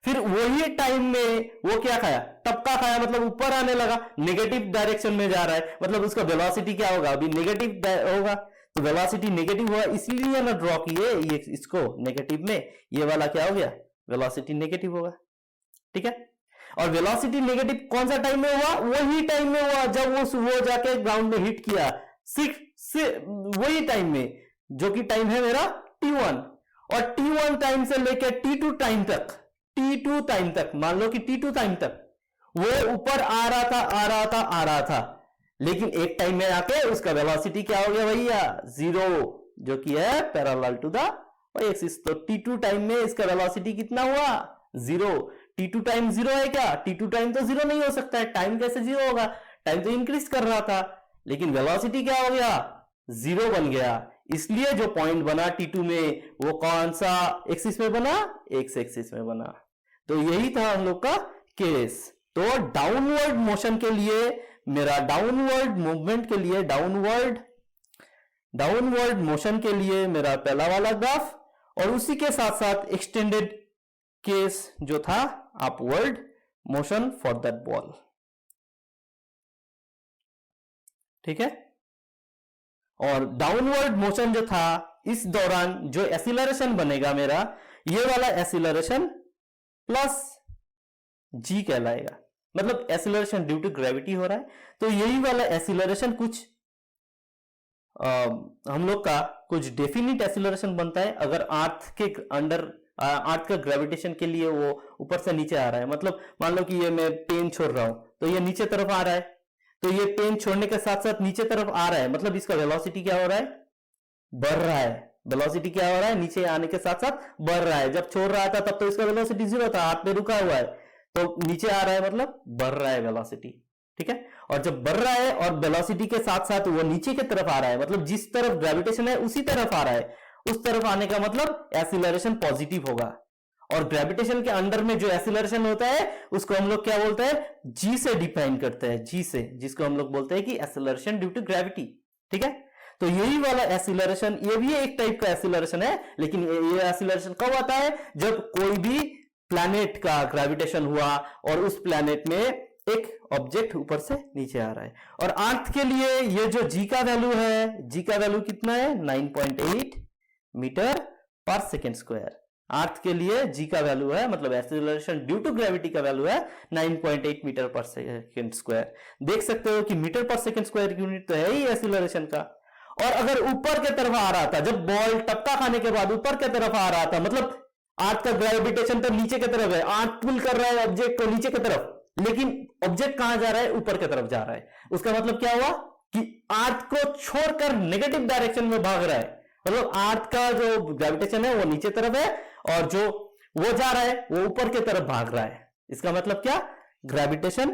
फिर वही टाइम में वो क्या खाया? टपका खाया, मतलब ऊपर आने लगा, नेगेटिव डायरेक्शन में जा रहा है, मतलब उसका वेलोसिटी क्या होगा? अभी नेगेटिव होगा, तो वेलोसिटी नेगेटिव हुआ, इसलिए ना ड्रॉ किए ये इसको नेगेटिव में। ये वाला क्या हो गया? वेलोसिटी नेगेटिव होगा, ठीक है। और वेलोसिटी नेगेटिव कौन सा टाइम में हुआ? वही टाइम में हुआ जब वो जाके ग्राउंड में हिट किया, वही टाइम में, जो कि टाइम है मेरा t1। और t1 टाइम से लेकर t2 टाइम तक, मान लो कि t2 टाइम तक वो ऊपर आ रहा था, लेकिन एक टाइम में आके उसका वेलोसिटी क्या हो गया भैया? 0, जो कि है parallel to the y axis. तो t2 टाइम में इसका वेलोसिटी कितना हुआ? 0। t2 टाइम 0 है क्या? t2 टाइम तो 0 नहीं हो सकता है, टाइम कैसे 0 होगा? टाइम तो इंक्रीज कर रहा था, लेकिन वेलोसिटी क्या हो गया? 0 बन गया। इसलिए जो पॉइंट बना t2 में वो कौन सा एक्सिस में बना? x एक्सिस में बना। तो यही था हम लोग का केस। तो डाउनवर्ड मोशन के लिए, मेरा डाउनवर्ड मूवमेंट के लिए, डाउनवर्ड मोशन के लिए मेरा पहला वाला ग्राफ, और उसी के साथ साथ एक्सटेंडेड केस जो था upward motion for that ball, ठीक है। और डाउनवर्ड मोशन जो था, इस दौरान जो एक्सीलरेशन बनेगा मेरा, ये वाला एसिलरेशन प्लस जी कहलाएगा, मतलब एसिलरेशन ड्यू टू ग्रेविटी हो रहा है। तो यही वाला एसिलरेशन कुछ हम लोग का कुछ डेफिनिट एसिलरेशन बनता है अगर अर्थ के अंडर अर्थ का ग्रेविटेशन के लिए वो ऊपर से नीचे आ रहा है। मतलब मान लो कि ये मैं पेन छोड़ रहा हूं तो ये नीचे तरफ आ रहा है, तो ये पेन छोड़ने के साथ साथ नीचे तरफ आ रहा है, मतलब इसका वेलोसिटी क्या हो रहा है, बढ़ रहा है। वेलोसिटी क्या हो रहा है, नीचे आने के साथ साथ बढ़ रहा है। जब छोड़ रहा था तब तो इसका वेलोसिटी 0 था, हाथ पे रुका हुआ है, तो नीचे आ रहा है मतलब बढ़ रहा है वेलोसिटी, ठीक है। और जब बढ़ रहा है और वेलोसिटी के साथ साथ वो नीचे की तरफ आ रहा है, मतलब जिस तरफ ग्रेविटेशन है उसी तरफ आ रहा है, उस तरफ आने का मतलब एसिलरेशन पॉजिटिव होगा। और ग्रेविटेशन के अंडर में जो एसिलरेशन होता है उसको हम लोग क्या बोलते हैं, जी से डिफाइन करते हैं, जी से, जिसको हम लोग बोलते हैं कि एसिलरेशन ड्यू टू ग्रेविटी, ठीक है। तो यही वाला एसिलरेशन, ये भी एक टाइप का एसिलरेशन है, लेकिन ये एसिलरेशन कब आता है, जब कोई भी प्लैनेट का ग्रेविटेशन हुआ और उस प्लैनेट में एक ऑब्जेक्ट ऊपर से नीचे आ रहा है। और अर्थ के लिए ये जो जी का वैल्यू है, जी का वैल्यू कितना है, 9.8 मीटर पर सेकेंड स्क्वायर। अर्थ के लिए जी का वैल्यू है, मतलब एसिलरेशन ड्यू टू ग्रेविटी का वैल्यू है 9.8 मीटर पर सेकेंड स्क्वायर। देख सकते हो कि metre per second square unit तो है ही एसिलरेशन का। और अगर ऊपर की तरफ आ रहा था, जब बॉल टपका खाने के बाद ऊपर की तरफ आ रहा था, मतलब अर्थ का ग्रेविटेशन तो नीचे की तरफ है, अर्थ पुल कर रहा है ऑब्जेक्ट को नीचे की तरफ, लेकिन ऑब्जेक्ट कहां जा रहा है, ऊपर की तरफ जा रहा है। उसका मतलब क्या हुआ कि अर्थ को छोड़कर नेगेटिव डायरेक्शन में भाग रहा है, मतलब अर्थ का जो ग्रेविटेशन है वो नीचे तरफ है और जो वो जा रहा है वो ऊपर की तरफ भाग रहा है। इसका मतलब क्या, ग्रेविटेशन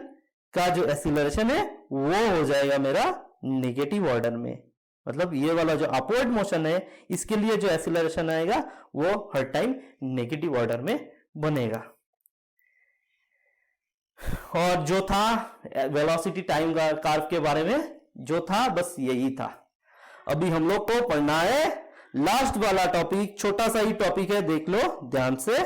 का जो एसिलरेशन है वो हो जाएगा मेरा नेगेटिव ऑर्डर में। मतलब ये वाला जो अपवर्ड मोशन है इसके लिए जो एसिलरेशन आएगा वो हर टाइम नेगेटिव ऑर्डर में बनेगा। और जो था वेलोसिटी टाइम कर्व के बारे में जो था बस यही था। अभी हम लोग को पढ़ना है लास्ट वाला टॉपिक, छोटा सा ही टॉपिक है, देख लो ध्यान से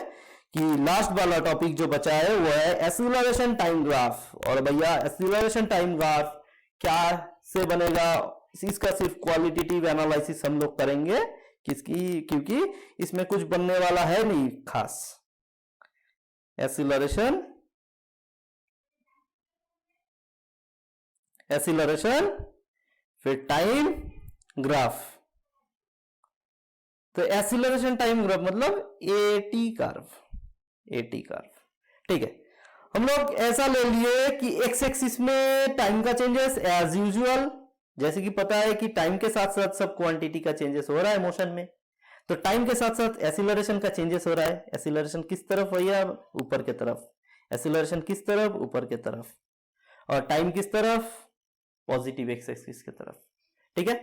कि लास्ट वाला टॉपिक जो बचा है वो है एसिलरेशन टाइम ग्राफ। और भैया एसिलरेशन टाइम ग्राफ क्या से बनेगा, इसका सिर्फ क्वालिटेटिव एनालिसिस हम लोग करेंगे किसकी, क्योंकि इसमें कुछ बनने वाला है नहीं खास। एसिलरेशन फिर टाइम ग्राफ। तो एसिलरेशन टाइम ग्राफ मतलब एटी कर्व, एटी कर्व, ठीक है। हम लोग ऐसा ले लिए कि एक्स एक्सिस में टाइम का चेंजेस एज यूजुअल, जैसे कि पता है कि टाइम के साथ साथ सब क्वांटिटी का चेंजेस हो रहा है मोशन में, तो टाइम के साथ साथ एसिलरेशन का चेंजेस हो रहा है। एसिलरेशन किस तरफ भैया, ऊपर की तरफ। एसिलरेशन किस तरफ, ऊपर की तरफ। और टाइम किस तरफ, पॉजिटिव एक्स एक्सिस की तरफ, ठीक है।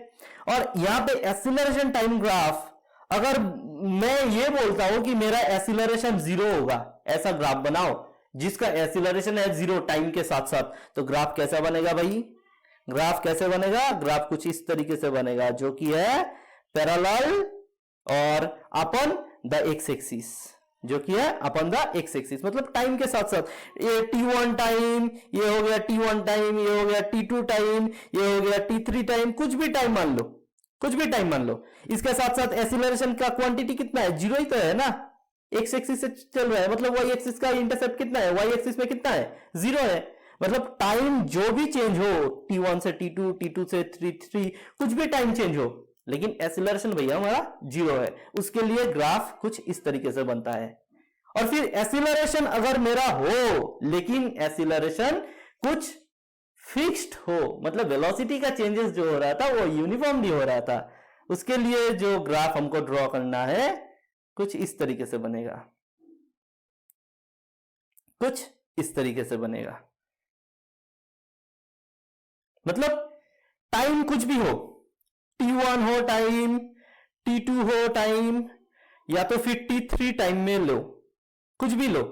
और यहां पे एसिलरेशन टाइम ग्राफ, अगर मैं ये बोलता हूं कि मेरा एसिलरेशन 0 होगा, ऐसा ग्राफ बनाओ जिसका एसिलरेशन है 0 टाइम के साथ साथ, तो ग्राफ कैसा बनेगा भाई, ग्राफ कैसे बनेगा, ग्राफ कुछ इस तरीके से बनेगा जो कि है पैरेलल और अपन द एक्स एक्सिस, जो कि है अपन द एक्स एक्सिस, मतलब टाइम के साथ साथ ये t1 टाइम, ये हो गया t1 टाइम, ये हो गया t2 टाइम, ये हो गया t3 टाइम, कुछ भी टाइम मान लो, कुछ भी टाइम मान लो। इसके साथ साथ एसिलरेशन का क्वांटिटी कितना है, 0 ही तो है ना, एक्स एक्सिस से चल रहा है, मतलब वाई एक्सिस का इंटरसेप्ट कितना है, वाई एक्सिस में कितना है, 0 है। मतलब टाइम जो भी चेंज हो, t1 से t2, t2 से t3, कुछ भी टाइम चेंज हो, लेकिन एसिलरेशन भैया हमारा 0 है, उसके लिए ग्राफ कुछ इस तरीके से बनता है। और फिर एसिलरेशन अगर मेरा हो, लेकिन एसिलरेशन कुछ फिक्स्ड हो, मतलब वेलोसिटी का चेंजेस जो हो रहा था वो यूनिफॉर्मली हो रहा था, उसके लिए जो ग्राफ हमको ड्रॉ करना है कुछ इस तरीके से बनेगा, कुछ इस तरीके से बनेगा। मतलब टाइम कुछ भी हो, t1 हो टाइम, t2 हो टाइम, या तो फिर t3 टाइम में लो, कुछ भी लो,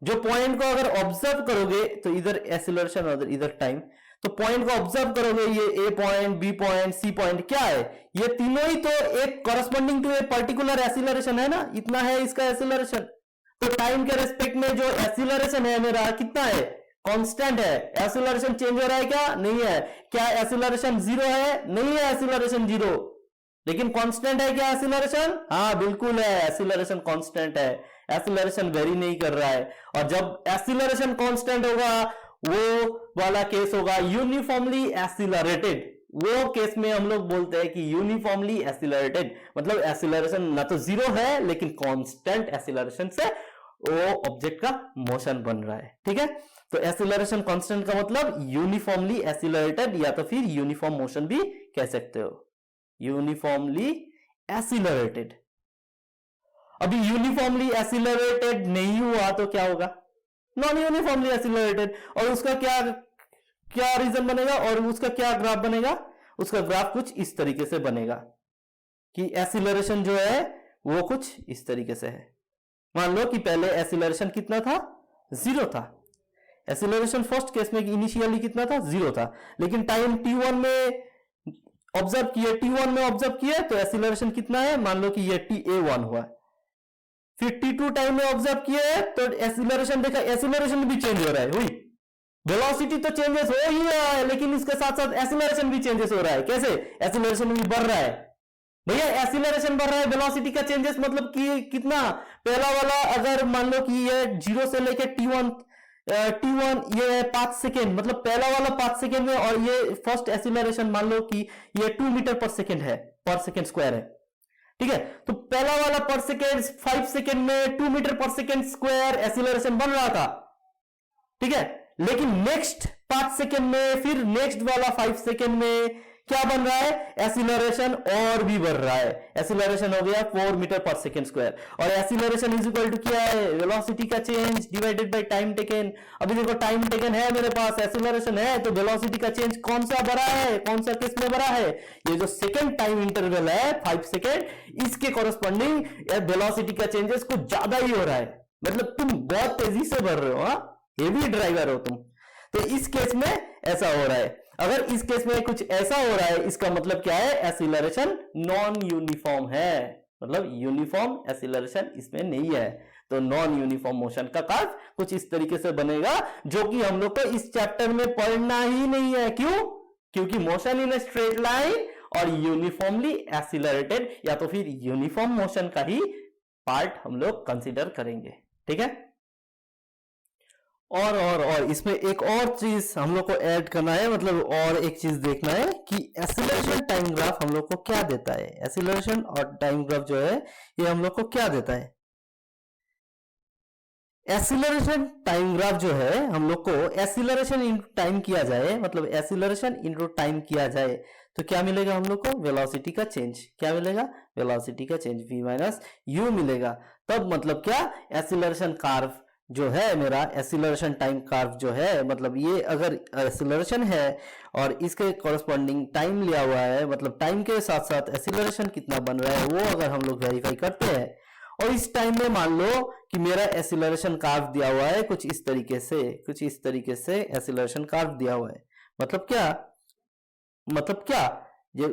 जो पॉइंट को अगर ऑब्जर्व करोगे तो इधर एसिलरेशन और इधर टाइम, तो पॉइंट को ऑब्जर्व करोगे, ये A point, B point, C point क्या है, ये तीनों ही तो एक corresponding to a particular acceleration है ना, इतना है इसका एसिलरेशन। तो टाइम के रेस्पेक्ट में जो एसिलरेशन है मेरा कितना है, कांस्टेंट है। एसिलरेशन चेंज हो रहा है क्या, नहीं है। क्या एसिलरेशन 0 है, नहीं है एसिलरेशन 0, लेकिन कांस्टेंट है क्या एक्सीलरेशन? हाँ बिल्कुल है, एक्सीलरेशन कांस्टेंट है, एक्सीलरेशन वेरी नहीं कर रहा है। और जब एक्सीलरेशन कांस्टेंट होगा वो वाला केस होगा यूनिफॉर्मली एक्सीलरेटेड। वो केस में हम लोग बोलते हैं कि यूनिफॉर्मली एक्सीलरेटेड, मतलब एक्सीलरेशन ना तो जीरो है लेकिन कांस्टेंट एक्सीलरेशन से वो ऑब्जेक्ट का मोशन बन रहा है। ठीक है, तो एक्सीलरेशन कांस्टेंट का मतलब यूनिफॉर्मली एक्सीलरेटेड या तो फिर यूनिफॉर्म मोशन भी कह सकते हो, यूनिफॉर्मली एक्सीलरेटेड। अभी यूनिफॉर्मली एक्सीलरेटेड नहीं हुआ तो क्या होगा? Non uniformly accelerated. और उसका क्या क्या रीजन बनेगा और उसका क्या ग्राफ बनेगा? उसका ग्राफ कुछ इस तरीके से बनेगा कि एक्सीलरेशन जो है वो कुछ इस तरीके से है। मान लो कि पहले एक्सीलरेशन कितना था? जीरो था। एक्सीलरेशन फर्स्ट केस में इनिशियली कितना था? जीरो था। लेकिन टाइम t1 में ऑब्जर्व किए, t1 में ऑब्जर्व किए तो एक्सीलरेशन कितना है? मान लो कि ये ta1 हुआ। फिर t2 टाइम में ऑब्जर्व किए तो एक्सीलरेशन देखा, एक्सीलरेशन भी चेंज हो रहा है। हुई वेलोसिटी तो चेंजेस हो ही रहा है लेकिन इसके साथ साथ एक्सीलरेशन भी चेंजेस हो रहा है। कैसे? एक्सीलरेशन भी बढ़ रहा है भैया, एक्सीलरेशन बढ़ रहा है, वेलोसिटी का चेंजेस मतलब कि कितना? पहला वाला अगर मान लो कि ये जीरो से लेके t1 ये 5 सेकेंड, मतलब पहला वाला 5 सेकेंड में, और ये फर्स्ट एक्सीलरेशन मान लो कि ये 2 मीटर पर सेकेंड है, पर सेकेंड स्क्वायर है। ठीक है, तो पहला वाला पर सेकेंड 5 सेकेंड में 2 metre per second square acceleration बन रहा था। ठीक है, लेकिन नेक्स्ट 5 सेकेंड में, फिर नेक्स्ट वाला 5 सेकेंड में क्या बन रहा है? एक्सीलरेशन और भी बढ़ रहा है। एक्सीलरेशन हो गया 4 मीटर पर सेकेंड स्क्वायर, और एक्सीलरेशन इज इक्वल टू क्या है? वेलोसिटी का change divided by time taken. अभी देखो टाइम टेकन है मेरे पास, एक्सीलरेशन है, तो वेलोसिटी का चेंज कौन सा बढ़ा है? कौन सा किस में बढ़ा है? ये जो सेकेंड टाइम इंटरवल है 5 सेकेंड, इसके कॉरेस्पॉन्डिंग वेलोसिटी का चेंजेस कुछ ज्यादा ही हो रहा है। मतलब तुम बहुत तेजी से बढ़ रहे हो, हेवी ड्राइवर हो तुम। तो इस केस में ऐसा हो रहा है। अगर इस केस में कुछ ऐसा हो रहा है, इसका मतलब क्या है? एक्सीलरेशन नॉन यूनिफॉर्म है, मतलब यूनिफॉर्म एक्सीलरेशन इसमें नहीं है। तो नॉन यूनिफॉर्म मोशन का कर्व कुछ इस तरीके से बनेगा, जो कि हम लोग को इस चैप्टर में पढ़ना ही नहीं है। क्यों? क्योंकि मोशन इन स्ट्रेट लाइन और यूनिफॉर्मली एक्सीलरेटेड या तो फिर यूनिफॉर्म मोशन का ही पार्ट हम लोग कंसिडर करेंगे। ठीक है, और इसमें एक और चीज हम लोग को ऐड करना है, मतलब और एक चीज देखना है कि एक्सीलरेशन टाइम ग्राफ हम लोग को क्या देता है। एक्सीलरेशन और टाइम ग्राफ जो है ये हम लोग को क्या देता है? एक्सीलरेशन टाइम ग्राफ जो है हम लोग को एक्सीलरेशन इनटू टाइम किया जाए, मतलब एक्सीलरेशन इनटू टाइम किया जाए तो क्या मिलेगा हम लोग को? वेलोसिटी का चेंज। क्या मिलेगा? वेलोसिटी का चेंज v माइनस u मिलेगा। तब मतलब क्या? एक्सीलरेशन कर्व जो है मेरा, एक्सीलरेशन टाइम कर्व जो है, मतलब ये अगर एक्सीलरेशन है और इसके कॉरेस्पॉन्डिंग टाइम लिया हुआ है, मतलब टाइम के साथ साथ एक्सीलरेशन कितना बन रहा है वो अगर हम लोग वेरीफाई करते हैं, और इस टाइम में मान लो कि मेरा एक्सीलरेशन कर्व दिया हुआ है कुछ इस तरीके से, कुछ इस तरीके से एक्सीलरेशन कर्व दिया हुआ है। मतलब क्या? मतलब क्या? ये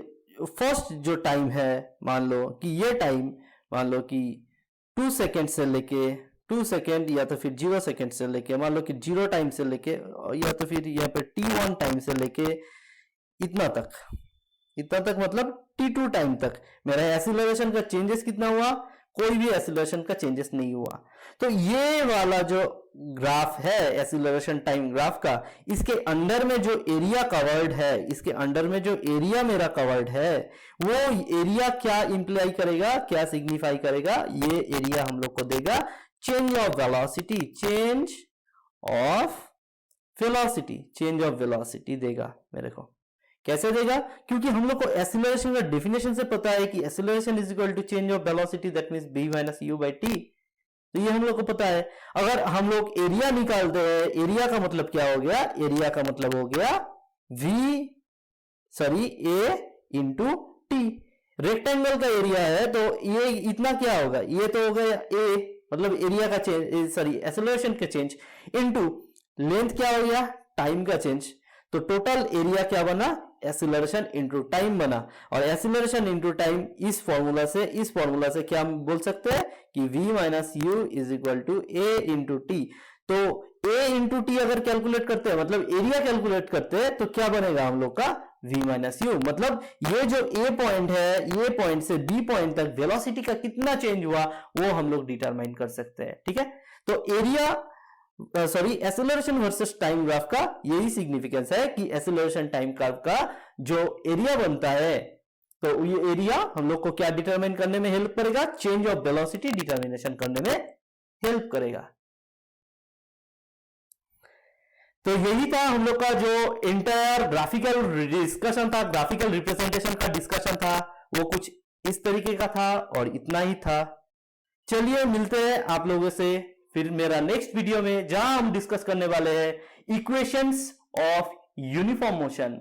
फर्स्ट जो टाइम है, मान लो कि ये टाइम मान लो कि 2 सेकेंड से लेके 2 सेकेंड या तो फिर 0 सेकेंड से लेके, मान लो कि 0 टाइम से लेके, या तो फिर यहाँ पे t1 टाइम से लेके इतना तक मतलब t2 टाइम तक मेरा एक्सीलरेशन का चेंजेस कितना हुआ? कोई भी एक्सीलरेशन का चेंजेस नहीं हुआ। तो ये वाला जो ग्राफ है एक्सीलरेशन टाइम ग्राफ का, इसके अंडर में जो एरिया कवर्ड है, इसके अंडर में जो एरिया मेरा कवर्ड है, वो एरिया क्या इंप्लाई करेगा, क्या सिग्निफाई करेगा? ये एरिया हम लोग को देगा change of velocity, change of velocity, change of velocity देगा मेरे को। कैसे देगा? क्योंकि हम लोग को एक्सीलरेशन का डेफिनेशन से पता है कि acceleration is equal to change of velocity, that means b minus u by T. तो ये हम लोग को पता है। अगर हम लोग एरिया निकालते हैं, एरिया का मतलब क्या हो गया? एरिया का मतलब हो गया a इंटू टी। रेक्टेंगल का एरिया है तो ये इतना क्या होगा? ये तो हो गया a, मतलब एरिया का चेंज, सॉरी एक्सीलरेशन का चेंज, इनटू लेंथ क्या हो गया? टाइम का चेंज। तो टोटल एरिया क्या बना? एक्सीलरेशन इनटू टाइम बना। और एक्सीलरेशन इनटू टाइम इस फॉर्मूला से क्या बोल सकते हैं कि v minus u is equal to a into T. तो ए इंटू टी अगर कैलकुलेट करते हैं, मतलब एरिया कैलकुलेट करते हैं, तो क्या बनेगा हम लोग का v माइनस यू। मतलब ये जो ए पॉइंट है, ये पॉइंट से बी पॉइंट तक वेलोसिटी का कितना चेंज हुआ वो हम लोग डिटरमाइन कर सकते हैं। ठीक है, तो area sorry acceleration versus time graph का यही सिग्निफिकेंस है कि एसेलरेशन टाइम ग्राफ का जो एरिया बनता है, तो ये एरिया हम लोग को क्या डिटरमाइन करने में हेल्प करेगा, चेंज ऑफ वेलोसिटी डिटरमिनेशन करने में हेल्प करेगा। तो यही था हम लोग का जो इंटायर ग्राफिकल डिस्कशन था, ग्राफिकल रिप्रेजेंटेशन का डिस्कशन था, वो कुछ इस तरीके का था और इतना ही था। चलिए मिलते हैं आप लोगों से फिर मेरा नेक्स्ट वीडियो में, जहां हम डिस्कस करने वाले हैं इक्वेशंस ऑफ यूनिफॉर्म मोशन।